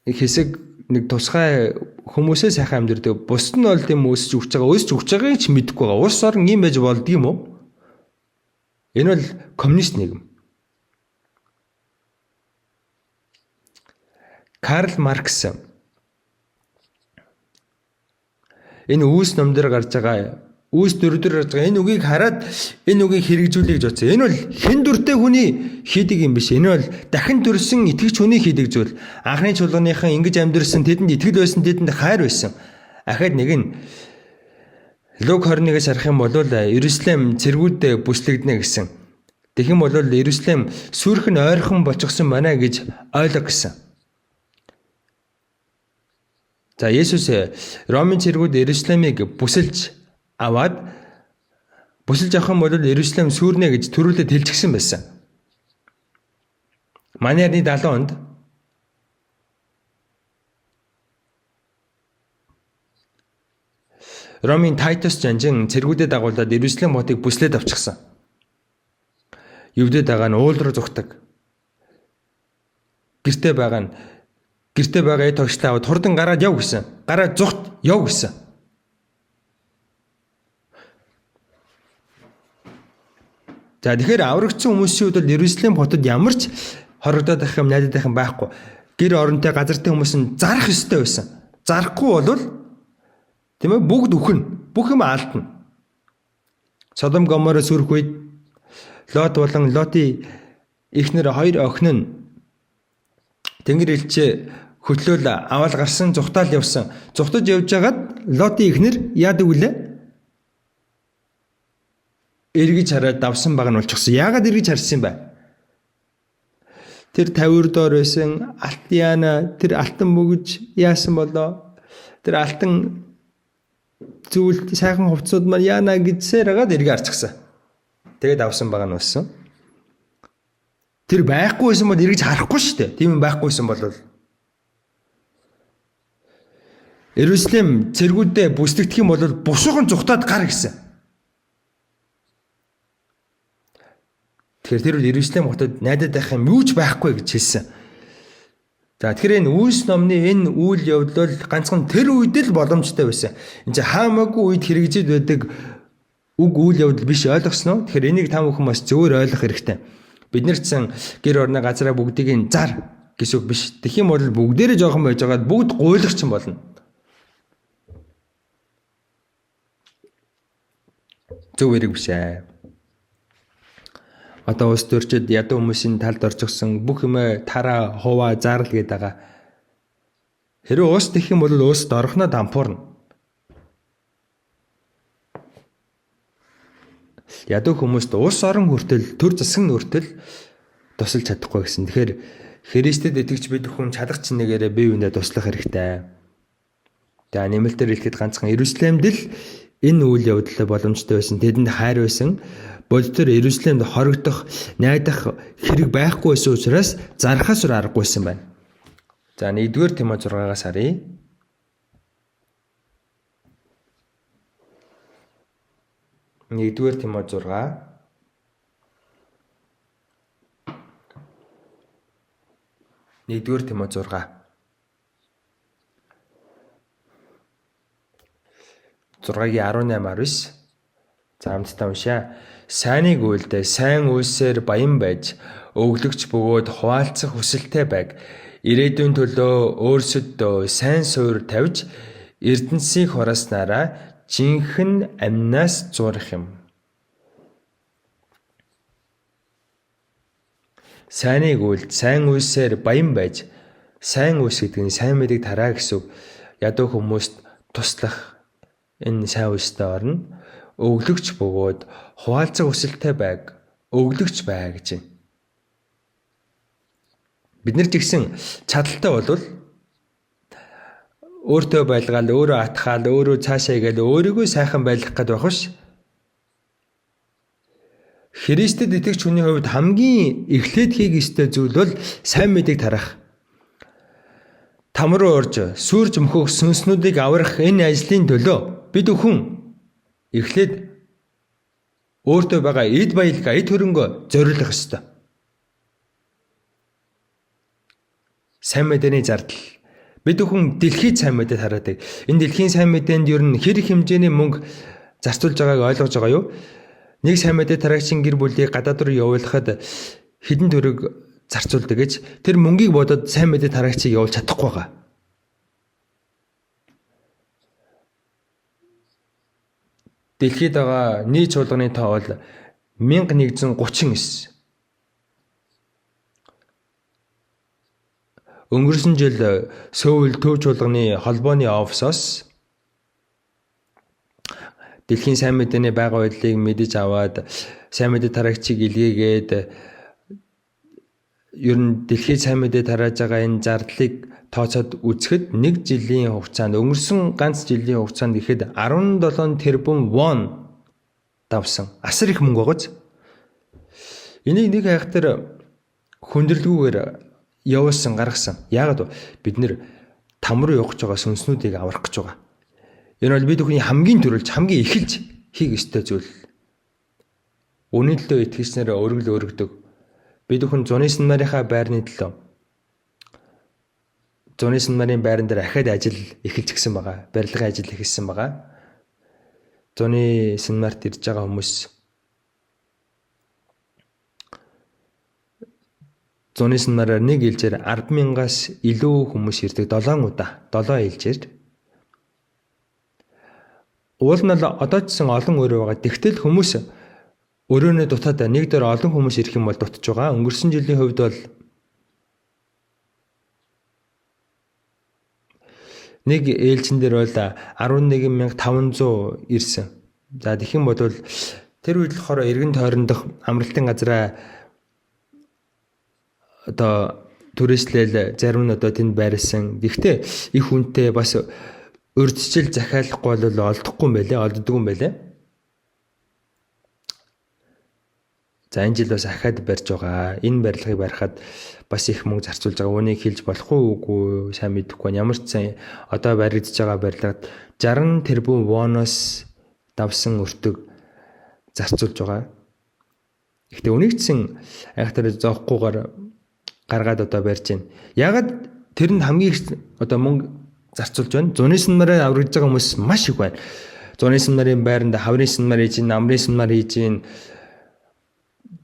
хэсэг нэг тусгай хүмүүсээ сайхан амьдардаг. Бусд нь бол тийм өсөж өгч байгааг ч мэдэхгүй байгаа. Улс орн ийм байж болдго юм уу? Энэ бол коммунист нийгэм. Карл Маркс энэ үүс номдэр гарч байгаа үүс дөрөдөр гарч байгаа энэ үгийг хараад энэ үгийг хэрэгжүүлэе гэж бодсон. Энэ бол хэн дүртэй хүний хийдэг юм биш. Энэ бол дахин төрсэн итгэж хүний хийдэг зүйл. Анхны чуулганыхан ингэж амьдэрсэн, тэдэнд итгэл байсан, тэдэнд хайр байсан. Ахад нэг нь Луг 21-ээс харах юм бол Иерусалим цэргүүд бүслэгдэнэ гэсэн. Тэгэх юм бол Иерусалим сүрхэн ойрхон болчихсон байна гэж ойлго гэсэн. За Есүс Ромын цэргүүд Иерусалимыг бүсэлж аваад бүсэлж авах юм бол Иерусалим сүрнэ гэж төрүүлээд хэлчихсэн байсан. Манай арны 70 онд Ромын Тайтус жанжин цэргүүдэд дагуулад Иерусалим хотыг бүслээд авчихсан. Евдэд байгаа нь уул руу зүгтэг. Гэртээ байгаа тогшлоо аваад хурдан гараад яв гэсэн. Гараад зүгт яв гэсэн. За тэгэхээр аврагдсан хүмүүсийн хувьд Иерусалим хотод ямар ч хорогдоод байх юм, найдаад байх юм байхгүй. Гэр оронтой газартай хүмүүс нь зарах ёстой байсан. Зарахгүй бол тийм ээ бүгд үхэн, бүх юм алдна. Содом Гоморос сүрх үед Лот болон Лотын эхнэр хоёр охин нь Тэнгэр элчээ хөтлөөл аваад гарсан зүхтаал явсан. Зүхтаж явж хагаад Лотын эхнэр яадаг вүлээ? Эргэж хараад давсан баг нь болчихсон. Яагаад эргэж харсан юм бэ? Тэр 50 доор байсан Алтиана тэр алтан мөгж яасан болоо? Тэр алтан зүйл сайхан хувцсууд маань яана гэдсээр хагаад эргэж харчихсан. Тэгээд авсан баг нь болсон. Тэр байхгүй байсан бол эргэж харахгүй шүү дээ. Тийм байхгүйсэн бол Иерусалим цэргүүдээ бүслэгдэх юм бол бушуухан зүхтаад гар гэсэн. Тэгэхээр тэр Иерусалим хотод найдаад байх юм юу ч байхгүй гэж хэлсэн. За тэгэхээр энэ Үүс номны энэ үйл явдал ганцхан тэр үед л боломжтой байсан. Энд чинь хаамаагүй үед хэрэгжиж байдаг үг үйл явдал биш, ойлгосноо? Тэгэхээр энийг та бүхэн бас зөвөр ойлгох хэрэгтэй. Бид нар ч сан гэр орны газараа бүгдийг зар гэсэн үг биш. Тэгэх юм бол бүгдээрээ жоохон байж байгаад бүгд гуйлагч юм болно. Зөв хэрэг биш ээ. Одоо ус төрчид ядуу хүмүүсийн талд орчихсон бүх юмээ тараа, хуваа, заарл гээд байгаа. Хэрэв ус дэх юм бол уст орохноо дампуурна. Ядуу хүмүүст ус орон хүртэл, төр засаг хүртэл тусалж чадахгүй гэсэн. Тэгэхээр Христэд итгэж бид хүн чадах чинээгээр бие биендээ туслах хэрэгтэй. За нэмэлтээр хэлэхэд ганцхан Иерусалимд л энэ үйл явдал боломжтой байсан. Тэдэнд хайр байсан. Бодтор Иерусалимд хорогдох, найдах хэрэг байхгүй байсан учраас зархаас өөр аргагүйсэн байна. За 1-р Тимо 6-аас харъя. 1-р Тимо 6 1-р Тимот 6. 6:18-19. За хамтдаа уншаа. Сайныг үйлдэ, сайн үйлсээр баян байж, өглөгч бөгөөд хуваалцах хүсэлтэй байг. Ирээдүйн төлөө өөрсөддөө сайн суурь тавьж, эрдэнсийг хорооснараа жинхэнэ амнаас зурах юм. Сайныг үйлд, сайн үйлсээр баян байж, сайн үйлс гэдэг нь сайн мэдээг тараа гэсэн. Ядуу хүмүүст туслах энэ сайн үйлстэй орно. Өглөгч бөгөөд хуваалцах хүсэлтэй байг. Өглөгч бай гэж байна. Бид нар ч гэсэн чадaltaй болвол өөртөө байлгаал, өөрөө атгаал, өөрөө цаашаа игээл өөрийгөө сайхан байлгах гээд байх биш. Христэд итгэж хүний хувьд хамгийн эхлээд хийх ёстой зүйл бол сайн мэдээг тарах. Там руу орж сүрж мөхөх сүнснүүдийг аврах энэ ажлын төлөө бид бүхэн эхлээд өөртөө байгаа эд баялгаа, эд хөрөнгөө зориулах ёстой. Сайн мэдээний зардал. Бид бүхэн дэлхийд сайн мэдээ хараадаг. Энэ дэлхийн сайн мэдээнд ер нь хэрэг хэмжээний мөнгө зарцуулж байгааг ойлгож байгаа юу? Нэг сайн мэдээ тараагчийн гэр бүлийг гадаад руу явуулахад хэдэн төгрөг зарцуулдаг гэж тэр мөнгийг бодоод сайн мэдээ тараагчийг явуулж чадахгүй байгаа. Дэлхийд байгаа нийт чуулганы тоо бол 1139. Өнгөрсөн жил Сөүл төв чуулганы холбооны офисоос дэлхийн сайн мэдээний байгаль байдлыг мэдэж аваад сайн мэдээ тараагчийг илгээгээд ер нь дэлхийд сайн мэдээ тарааж байгаа энэ зардлыг тооцоод үзэхэд нэг жилийн хугацаанд өнгөрсөн ганц жилийн хугацаанд ихэд 17 тэрбум вон давсан. Асар их мөнгө байгааз. Энийг нэг хайхтар хүндрэлгүйгээр явуулсан, гаргасан. Яагаад бид нэр там руу явах гэж байгаа сүнснүүдийг аврах гэж байгаа. Энэ бол бид бүхний хамгийн түрүүлж, хамгийн эхэлж хийх ёстой зүйл. Үнэн төлөө итгэгчнэрээ өргөл өргөдөг. Бид бүхэн зуны синмарийнхаа байрны төлөө зуны синмарын байран дээр ахаад ажил эхэлж гисэн байгаа. Барилгын ажил эхэлсэн байгаа. Зуны синмарт ирж байгаа хүмүүс зуны синмараар нэг ээлжээр 10,000-аас илүү хүмүүс ирдэг 7 удаа. 7 ээлжээр. Уул нь одоо ч гэсэн олон өрөө байгаа. Тэгтэл хүмүүс өрөөний дутаад нэг дээр олон хүмүүс ирэх юм бол дутж байгаа. Өнгөрсөн жилийн хувьд бол нэг ээлжин дээр бол 11,500 ирсэн. За тэгэх юм бол тэр үед болохоор эргэн тойрондох амралтын газраа одоо түрээслэл зарим нь одоо тэнд байрлсан. Гэхдээ их хүнтэй бас урьдчил захиалахгүй бол олдохгүй юм байлээ, олддгүй юм байлээ. За энэ жил бас ахаад барьж байгаа. Энэ барилгыг барихад бас их мөнгө зарцуулж байгаа. Үүнийг хэлж болох уу үгүй сайн мэдэхгүй байна. Ямар ч сайн одоо баригдаж байгаа барилгад 60 тэрбум воноос давсан өртөг зарцуулж байгаа. Гэхдээ үнэгчсэн айхтар зоохгүйгээр гаргаад одоо барьж байна. Ягаад тэрэнд хамгийн их одоо мөнгө зарцуулж байна? Зуны синмараар аврагдж байгаа хүмүүс маш их байна. Зуны синмарын байранд хаврын синмар хийж, намрын синмар хийж,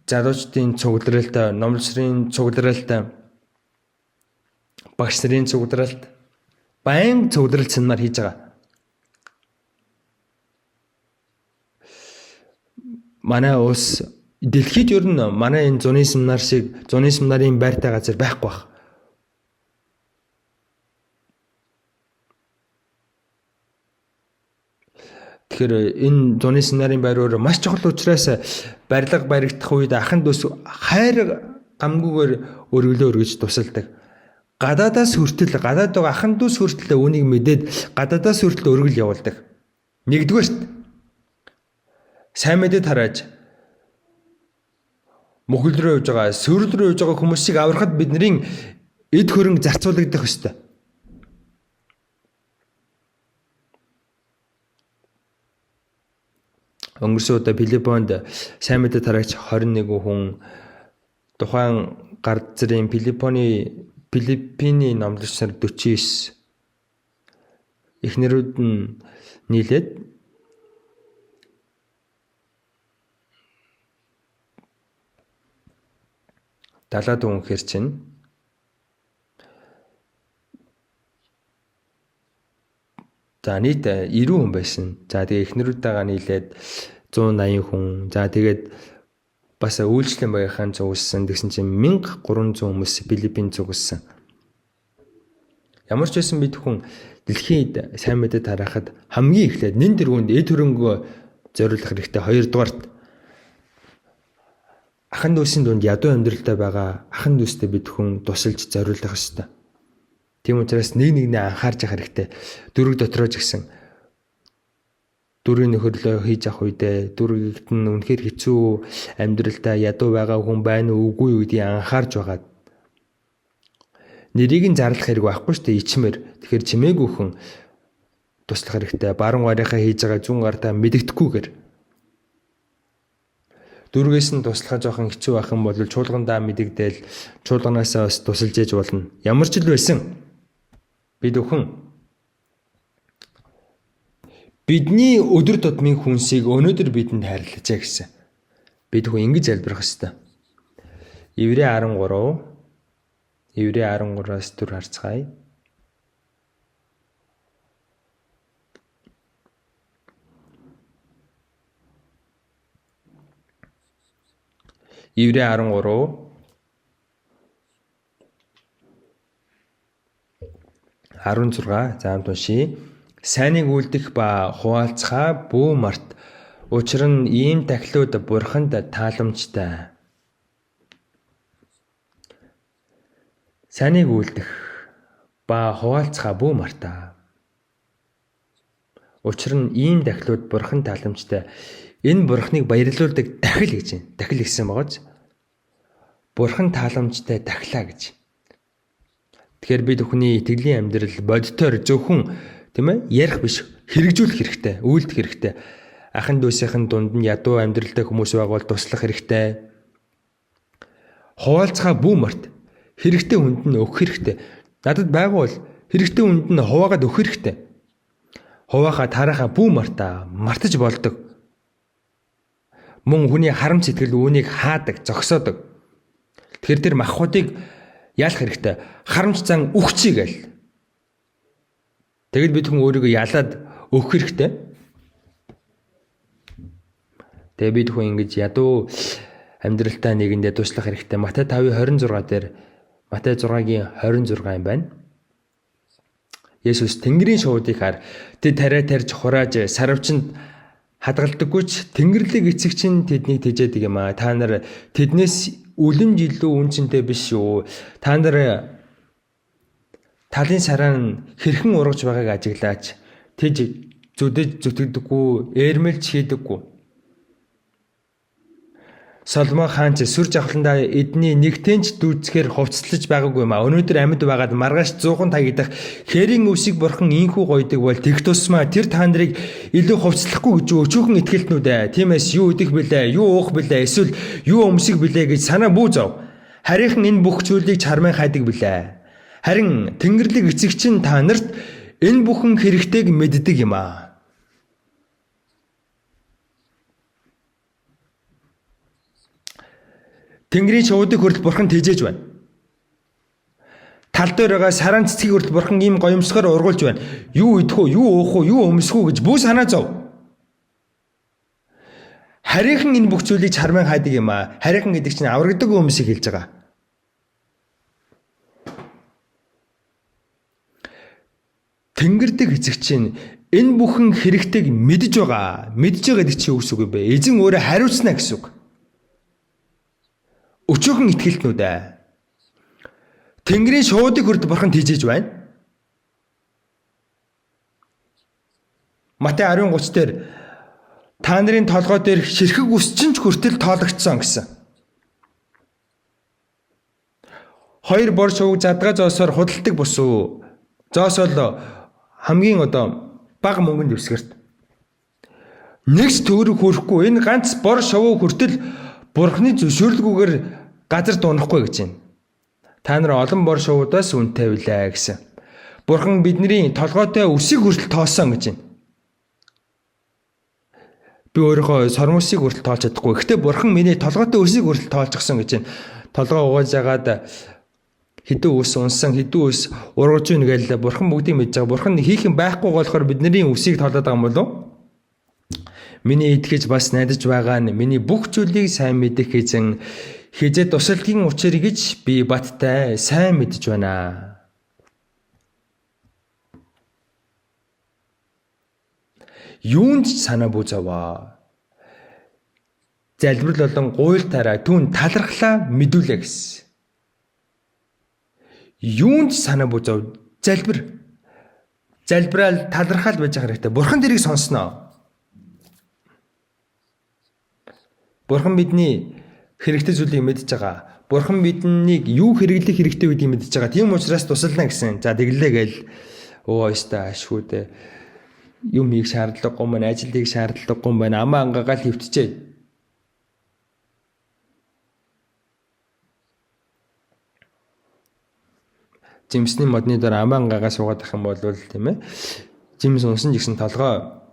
залуучдын цугларалт, номлосрын цугларалт, багш нарын цугларалт, баян цугларалт синмар хийж байгаа. Манай улс дэлхийд ер нь манай энэ зуны синмар шиг зуны синмарын байртай газар байхгүй байх. Тэгэхээр энэ зуны синмарын байр өөр маш чухал учраас барилга баригдах үед ахын дүүс хайр гамгүйгээр өргөлөө өргөж тусалдаг. Гадаадаас хүртэл гадаад байгаа ахын дүүс хүртэл үнийг мэдээд гадаадаас хүртэл өргөл явуулдаг. Нэгдүгээрт сайн мэдээ тарааж мөхөл рүү явж байгаа, сүрэл рүү явж байгаа хүмүүсийг аврахад бидний эд хөрөнгө зарцуулагдах ёстой. Өнгөрсөн удаа Филиппонд сайн мэдээ тараагч 21 хүн тухайн гар зэрийн Филиппоны Филиппиний номлогч нар 49 эхнэрүүд нь нийлээд далаад үнэхэр чинь за нийт 90 хүн байсан. За тэгээ эхнэрүүдтэйгээ нийлээд 180 хүн. За тэгээд бас үйлчлэн багийнхаа зүгссэн тэгсэн чинь 1300 хүмүүс Филиппин зүгссэн. Ямар ч байсан бид хүн дэлхийд сайн мэдээ тараахад хамгийн эхлээд нэн тэргуунд эд хөрөнгөө зориулах хэрэгтэй. Хоёрдугаарт ахан дүүсийн дунд ядуу амьдралтай байгаа ахан дүүстэй бид хүн тусалж зориулах ёстой. Тийм учраас нэг нэгнээ анхаарч явах хэрэгтэй. Дөрөв дотроо ч гэсэн дөрвийн нөхөрлөө хийж авах үедээ дөрвөгт нь үнэхээр хэцүү амьдралтай ядуу байгаа хүн байна уу үгүй гэдгийг анхаарч байгаад нэрийг нь зарлах хэрэг байхгүй шүү дээ ичмэр. Тэгэхээр чимээгүйхэн туслах хэрэгтэй. Баруун гарынхаа хийж байгаа зүүн гартаа мэддэхгүйгээр дөрвөөс нь туслахаа жоохон хэцүү байх юм бол чуулгандаа мэдэгдээл чуулганаасаа бас тусалж яж болно. Ямар ч л байсан бид өхөн бидний өдөр тутмын хүнсийг өнөөдөр бидэнд хайрлажээ гэсэн. Бид хүн ингэж залбирах ёстой. Еврей 13-аас 4 харцгаая. Еврей 13:16 заамт уншия. Сайныг үлдэх ба хуваалцахаа бүү март. Учир нь ийм тахилууд бурханд тааламжтай. Сайныг үлдэх ба хуваалцахаа бүү мартаа. Учир нь ийм тахилууд бурханд тааламжтай. Энэ бурхныг баярлуулдаг тахил гэж байна. Тахил гэсэн байгааз. Бурхан тааламжтай тахилаа гэж. Тэгэхээр бид бүхний итгэлийн амьдрал бодитоор зөвхөн тийм ээ ярих биш хэрэгжүүлэх хэрэгтэй, үйлдэх хэрэгтэй. Ахан дүүсийн дунд нь ядуу амьдралтай хүмүүс байгаа бол туслах хэрэгтэй. Хуваалцахаа бүү март. Хэрэгтэй хүнд нь өгөх хэрэгтэй. Надад байгуул хэрэгтэй хүнд нь хуваагаад өгөх хэрэгтэй. Хуваахаа тарахаа бүү мартаа мартаж болдог. Мөн хүний харамт сэтгэл үүнийг хаадаг, зогсоодог. Тэгэхээр тэр махбодыг яалах хэрэгтэй. Харамч зан өгчий гээл. Тэгэд бид хүн өөрийгөө ялаад өгөх хэрэгтэй. Тэгээ бид хүн ингэж ядуу амьдралтай нэгэндээ туслах хэрэгтэй. Матай 5:26 дээр Матай 6-гийн 26 юм байна. Есүс Тэнгэрийн шуудыг хар тэд тариа тарьж хурааж сарвчанд хадгалдаггүй ч Тэнгэрлэг эцэг чинь тэднийг тэжээдэг юм аа. Та нар тэднээс үлэмж илүү үнцэнтэй биш үү? Та нар талын сараа нь хэрхэн ургаж байгааг ажиглаач. Тэж зүдэж зүтгэдэггүй, ээрмэлж хийдэггүй. Соломон хаан ч сүр жавхландаа эдний нэгтэнч дүүцхээр хувцаслаж байгаагүй маа. Өнөөдөр амьд байгаад маргааш 100 тагидах хэрийн үсийг бурхан ийхүү гойдог бол тэг тусмаа тэр та нарыг илүү хувцлахгүй гэж өчүүхэн итгэлтнүүд ээ. Тиймээс юу идэх билээ, юу уух билээ, эсвэл юу өмсөх билээ гэж санаа бүү зов. Харийнхан энэ бүх зүйлийг чармын хайдаг билээ. Харин Тэнгэрлэг эцэг чинь та нарт энэ бүхэн хэрэгтэйг мэддэг юм аа. Тэнгэрийн шуудыг хүртэл бурхан тэжээж байна. Тал дээр байгаа саран цэцгийг хүртэл бурхан ийм гоёмсгоор ургуулж байна. Юу идэх үү, юу уух уу, юу өмсөх үү гэж бүү санаа зов. Харийнхан энэ бүх зүйлийг чармын хайдаг юм аа. Харийнхан гэдэг чинь аврагдаг өмсийг хэлж байгаа. Тэнгэрдэг эцэг чинь энэ бүхэн хэрэгтэйг мэдж байгаа. Мэдж байгаа гэдэг чинь юу гэсэн үг бэ? Эзэн өөрөө хариуцна гэсэн үг. Өчүүхэн итгэлтнүүд ээ. Тэнгэрийн шуудыг хүртэл бурхан тэжээж байна. Матай 10:30 дээр та нарын толгой дээр ширхэг ус чинь ч хүртэл тоологдсон гэсэн. Хоёр бор шувууг задгаа зоосоор худалдаг бус уу? Зоос бол хамгийн бага мөнгөнд өсгөрт. Нэгс төгрөг хүрэхгүй энэ ганц бор шувуу хүртэл Бурхны зөвшөөрлгүйгээр газар дуунахгүй гэж байна. Та нар олон бор шувуудаас үнэтэй билээ гэсэн. Бурхан бидний толгойтой үсийг хүртэл тоосон гэж байна. Би өөрийнхөө сормосыг хүртэл тоолж чадахгүй. Гэхдээ Бурхан миний толгойтой үсийг хүртэл тоолчихсон гэж байна. Толгой угааж агаад хэдэн ус унсан, хэдэн ус ургаж ийн гээл Бурхан бүгдийг мэдж байгаа. Бурхан хийх юм байхгүй болохоор бидний үсийг тоолоод байгаа юм болов? Миний итгэж бас найдаж байгаа нь миний бүх зүйлийг сайн мэдэх эзэн хизээ тусалдгийн учир гэж би баттай сайн мэдж байна. Юунд ч санаа бүзаваа. Залбирал болон гуйл тараа түүн талархлаа мэдүүлээ гэсэн. Юунд ч санаа бүзав. Залбирал талархал байж байгаа хэрэгтэй. Бурхан тэрийг сонсноо. Бурхан бидний хэрэгтэй зүйлийг мэдж байгаа. Бурхан биднийг юу хэрэглэх хэрэгтэй гэдгийг мэдж байгаа. Тийм учраас тусална гэсэн. За тэглээ гээл. Өөстөө ашгүйдээ. Юм хийх шаардлагагүй маань, ажил хийх шаардлагагүй маань, амаа ангаагаал хөвтчээ. Жимсний модны дор амаа ангаагаа суугаад ах юм бол тийм ээ. Жимс унсан гэсэн толгой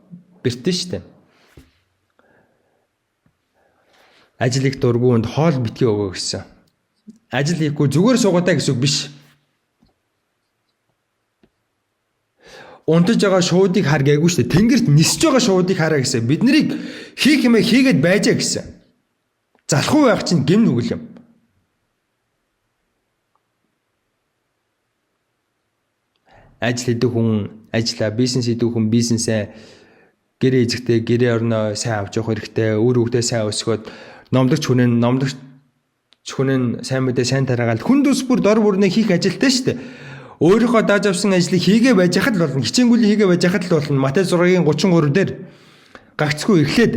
бэртэн штэ. Ажил их дургуунд хоол битгий өгөө гэсэн. Ажил хийхгүй зүгээр суугаадаа гэсэн үг биш. Унтаж байгаа шуудыг хар гээгүй шүү дээ. Тэнгэрт нисэж байгаа шуудыг хараа гэсэн. Бид нарыг хийх юмээ хийгээд байжаа гэсэн. Залхуу байх чинь гин нүгэл юм. Ажил хийдэг хүн ажиллаа, бизнес хийдэг хүн бизнесээ гэрээ эзэгтэй, гэрээ орноо сайн авч явах хэрэгтэй. Үр хөвгдөө сайн өсгөөд номдогч хүн сайн мэдээ сайн тараагаад хүн төс бүр дор бүрнээ хийх ажилтай шүү дээ. Өөрийнхөө дааж авсан ажлыг хийгээ байж хахад л болно. Хичээнгүйлэн хийгээ байж хахад л болно. Матай 6-гийн 33 дээр гагцгүй эхлээд.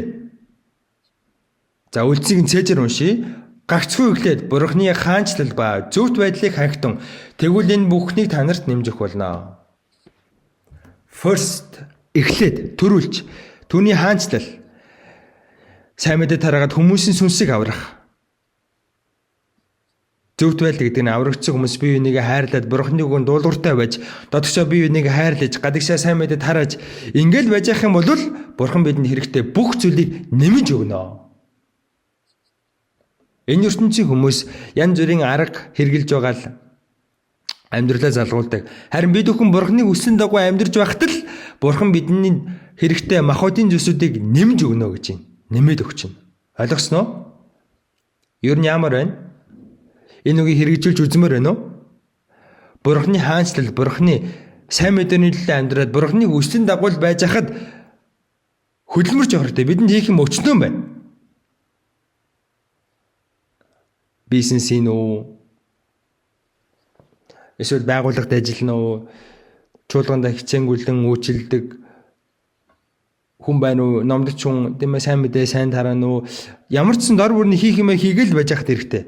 За үлцгийг нь цээжэр уншия. Гагцгүй эхлээд Бурхны хаанчлал ба зөвхт байдлыг хангатун. Тэгвэл энэ бүхнийг танарт нэмж өгөх болно. First эхлээд төрүүлж түүний хаанчлал сайн мэдээ тараагаад хүмүүсийн сүнсийг аврах. Зөвхт байдал гэдэг нь аврагдсан хүмүүс бие бинийгээ хайрлаад Бурхны үгэнд дуулууртай байж дотгошоо бие бинийгээ хайрлаж гадагшаа сайн мэдээ тарааж ингээл байж явах юм бол Бурхан бидэнд хэрэгтэй бүх зүйлийг нэмж өгнө. Энэ ертөнцийн хүмүүс янз бүрийн арга хэрглэж байгаа л амьдралаа залгуулдаг. Харин бид бүхэн Бурхныг хүссэн дагуу амьдарч байхад л Бурхан бидний хэрэгтэй махбодын зүйлсүүдийг нэмж өгнө гэж байна. Нэмээд өгч байна. Ойлгосноо? Ер нь ямар байна? Энэ үгийг хэрэгжүүлж үзмээр байна уу? Бурхны хаанчлал, Бурхны сайн мэдээний төлөө амьдраад Бурхныг хүссэн дагуу байж хахад хөдөлмөрч явах хэрэгтэй. Бидэнд хийх юм өчнөө байна. Бизнесийн үү? Эсвэл байгууллагад ажиллана уу? Чуулганд хичээнгүйлэн үйлчилдэг хүн байна уу? Номдогч хүн тийм ээ сайн мэдээ сайн тараана уу? Ямар ч сан дор бүрний хийх юмээ хийгээл байж хахад хэрэгтэй.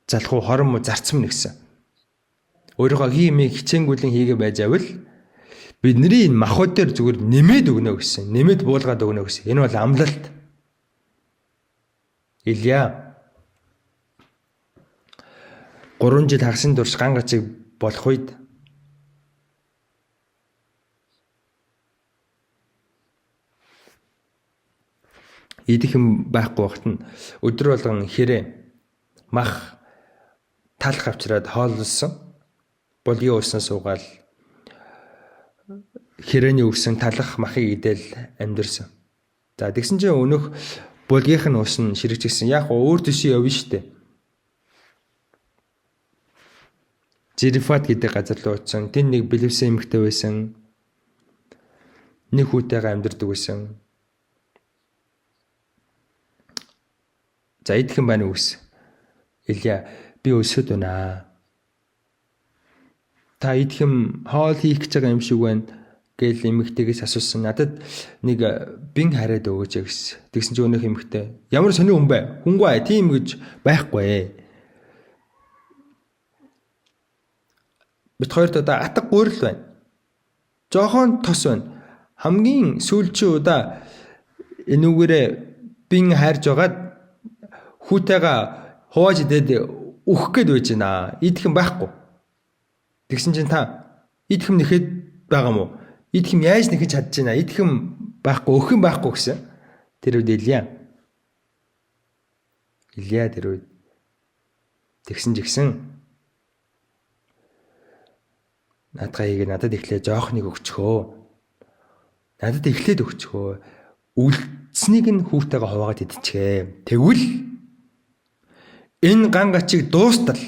Залхуу хорон му зарцсан нэгсэн. Өөрийнхөө хиймийг хичээнгүйлэн хийгээ байж авал бидний энэ махбод дээр зүгээр нэмээд өгнө гэсэн. Нэмээд буулгаад өгнө гэсэн. Энэ бол амлалт. Илия 3 жил хагсын турш ган гацыг болох үед идэх юм байхгүй багт нь өдөр болгон хэрэг мах талх авчираад хооллсон. Булгийн уусан суугаал хэрэний өвсөн талах махыг идэл амьдэрсэн. За тэгсэн чинь өнөх булгийнх нь ус нь ширэгчсэн. Яг өөр төшөө явна штэ. Жирифат гэдэг газар руу очсон. Тэн нэг бэлэвсэн эмэгтэй байсан. Нэг хүүтэйгээ амьдэрдэг байсан. За идэх юм байна уу гэсэн. Илия би өсөд байна. Та идэх юм хоол хийх гэж байгаа юм шиг байна. Гэл эмэгтэйгээс асуусан. Надад нэг бин хараад өгөөч гэсэн. Тэгсэн чинь өнөх эмэгтэй. Ямар сони хүн бэ? Хүнгүй тийм гэж байхгүй. Бид хоёрт одоо атга гуйрал байна. Жохон тос байна. Хамгийн сүүлчийн удаа энүүгээрээ бин хайрж байгаад хүүтэйгээ хувааж идээд өөх гээд байж байна. Идэх юм байхгүй. Тэгсэн чинь та идэх юм нэхэд байгаа мó? Идэх юм яаж нэхэж чадж байна? Идэх юм байхгүй, өөх юм байхгүй гэсэн. Тэр үед Илия тэр үед тэгсэн наадгаа хийгээ надад ихлээ жоохныг өгчхөө. Надад ихлээд өгчхөө. Үлдсэнийг нь хүүтэйгээ хуваагаад идчихээ. Тэгвэл энэ ган гачиг дуустал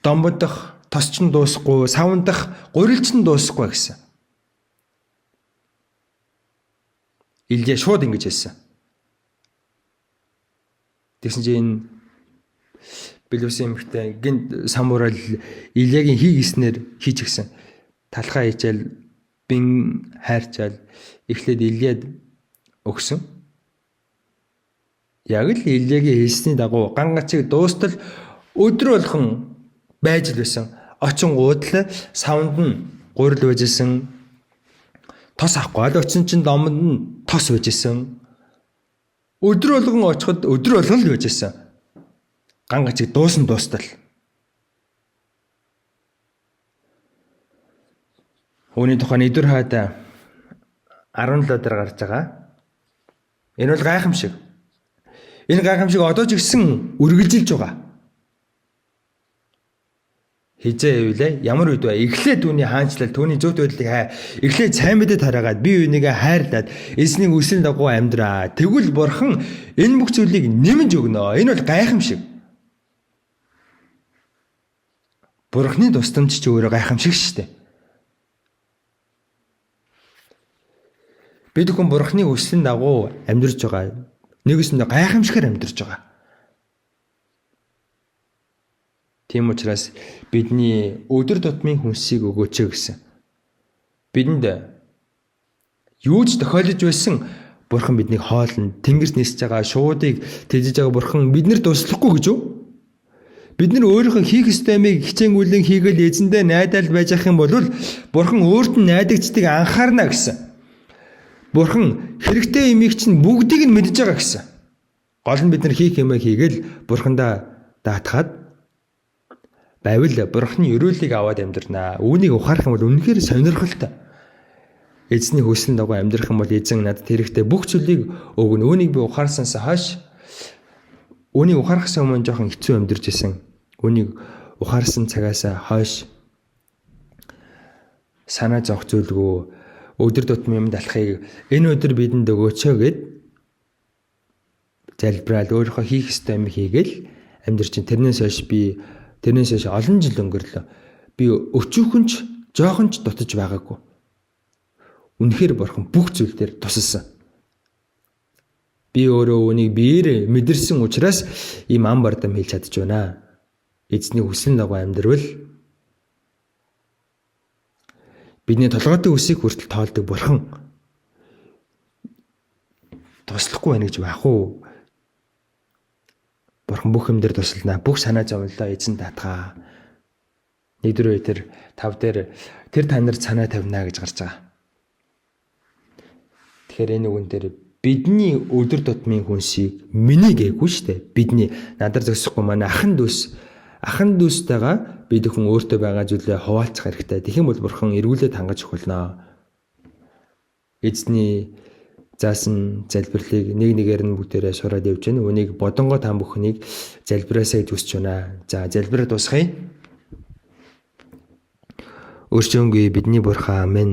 домбодох тосч нь дуусахгүй, савндах гурилч нь дуусахгүй гэсэн. Илия шууд ингэж хэлсэн. Тэгсэн чинь Билүүсийн эмэгтэй гинт самурал Илиягийн хийгснээр хийж гисэн. Талхаа хийчээл бин хайрчаал эхлээд Илияд өгсөн. Яг л Илиягийн хэлсний дагуу ган гачиг дуустал өдөр болгон байж л байсан. Очин гуудлаа савнд нь гурил байжсэн. Тос авахгүй л очин чинь домд нь тос байжсэн. Өдөр болгон очиход өдөр болгон л байжсэн. Ган гачиг дуустал. Үүний тухай Эдүр хаад 17 дээр гарч байгаа. Энэ бол гайхамшиг. Энэ гайхамшиг одоо ч ихсэн үргэлжилж байгаа. Хизээ ивэл ямар үед вэ? Эхлээд түүний хаанчлал, түүний зөвхт байдлыг хай. Эхлээд сайн мэдээ тараагаад бие бинийгээ хайрлаад эзний үсэл дагуу амьдраа. Тэгвэл бурхан энэ бүх зүйлийг нэмж өгнө. Энэ бол гайхамшиг. Бурханы тусламж ч өөрөө гайхамшиг шүү дээ. Бид хүн бурханы үслийн дагуу амьдарч байгаа. Нэгэсэндээ гайхамшигар амьдарч байгаа. Тийм учраас бидний өдөр тутмын хүнсийг өгөөч гэсэн. Бидэнд юу ч тохиолж байсан бурхан биднийг хоолно. Тэнгэрт нисэж байгаа шуудыг тэжиж байгаа бурхан биднэрт туслахгүй гэж юу? Бид нар өөрийнхөө хийх ёстоймыг хичээнгүйлэн хийгээл эзэндээ найдаал байж ах юм бол бурхан өөрт нь найдагчдыг анхаарна гэсэн. Бурхан хэрэгтэй юмыг чинь бүгдийг нь мэдж байгаа гэсэн. Гол нь бид нар хийх юмаа хийгээл бурхандаа даатгаад байвал бурханы өрөөлийг аваад амьдрнаа. Үүнийг ухаарах юм бол үнэхээр сонирхолтой. Эзний хүсэл дагуу амьдрах юм бол эзэн надад хэрэгтэй бүх зүйлийг өгнө. Үүнийг би ухаарсанаас хойш үүнийг ухаарахсан өмнө жоохон хэцүү амьдарч исэн. Үүнийг ухаарсан цагаас хойш санаа зовх зүйлгүй өдөр тутмын юмд алхахыг энэ өдөр бидэнд өгөөч гэд залбирал өөрийнхөө хийх ёстой юм хийгээл амьдарч чинь. Тэрнээс хойш олон жил өнгөрлөө. Би өчүүхөнч жоохон ч дутаж байгаагүй. Үнэхээр бурхан бүх зүйл дээр тусалсан. Би өөрөө үнийг биеэр мэдэрсэн учраас ийм ам бардам хэлж чадж байна. Эзний хүсэл дагуу амьдрал бидний толгойтой үсийг хүртэл тоолдог бурхан туслахгүй байна гэж байх уу? Бурхан бүх юм дээр туслана. Бүх санаа зовлоо эзэн татгаа. 1-4 тэр 5 дээр тэр та нарт санаа тавина гэж гарч байгаа. Тэгэхээр энэ үгэн дээр бидний өдөр тутмын хүнсийг миний гээгүй шүү дээ. Бидний надар зөксөхгүй манай ахан дүүстэйгээ бид хүн өөртөө байгаа зүйлээ хуваалцах хэрэгтэй. Тэгэх юм бол бурхан эргүүлээд хангаж өгүүлнэ. Эзний заасан залбирлыг нэгээр нь бүгдээрээ сураад явж байна. Үнийг бодонгоо та бүхнийг залбираасаа гэж хүсэж байна. За залбираа дуусгая. Өршөөнгүй бидний бурхан амен.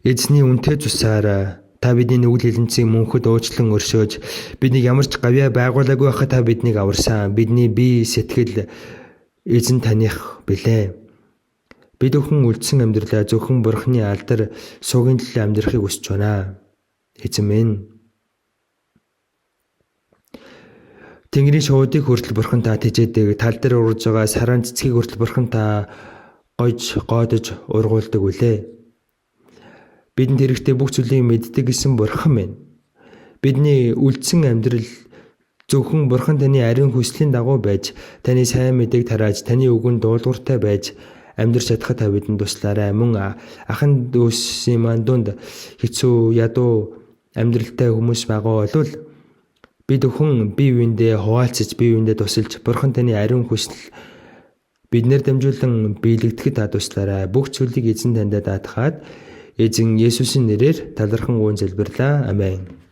Эзний үнэтэй цусаар та бидний нүгэл хилэнцгийн мөнхөд уучлан өршөөж биднийг ямар ч гавьяа байгуулаагүй байхад та биднийг аварсан. Бидний бие сэтгэл эзэн таних билээ. Бид өхөн үлдсэн амьдралаа зөвхөн бурхны алдар суугийн төлөө амьдрахыг хүсэж байна. Эзэн минь. Тэнгэрийн шуудыг хүртэл бурхан та тэжээдэг. Тал дээр урж байгаа саран цэцгийг хүртэл бурхан та гоодож ургуулдаг үлээ. Бидэнд хэрэгтэй бүх зүйлийг мэддэг гэсэн бурхан минь. Бидний үлдсэн амьдрал зөвхөн бурхан таны ариун хүслийн дагуу байж, таны сайн мэдээг тарааж, таны үгэнд дуулууртай байж, амьдрч чадхад та бидэнд туслаарай. Мөн ахын дүүсийн маань дунд хэцүү ядуу амьдралтай хүмүүс байгаа бол бид өхөн бие биендээ хуваалцаж, бие биендээ тусалж, Бурхан таны ариун хүсэл биднэр дамжуулан биелэгдэхэд та туслаарай. Бүх зүйлийг эзэн таньда даатгаад, эзэн Есүсийн нэрээр талархан гуйн залбирлаа. Амен.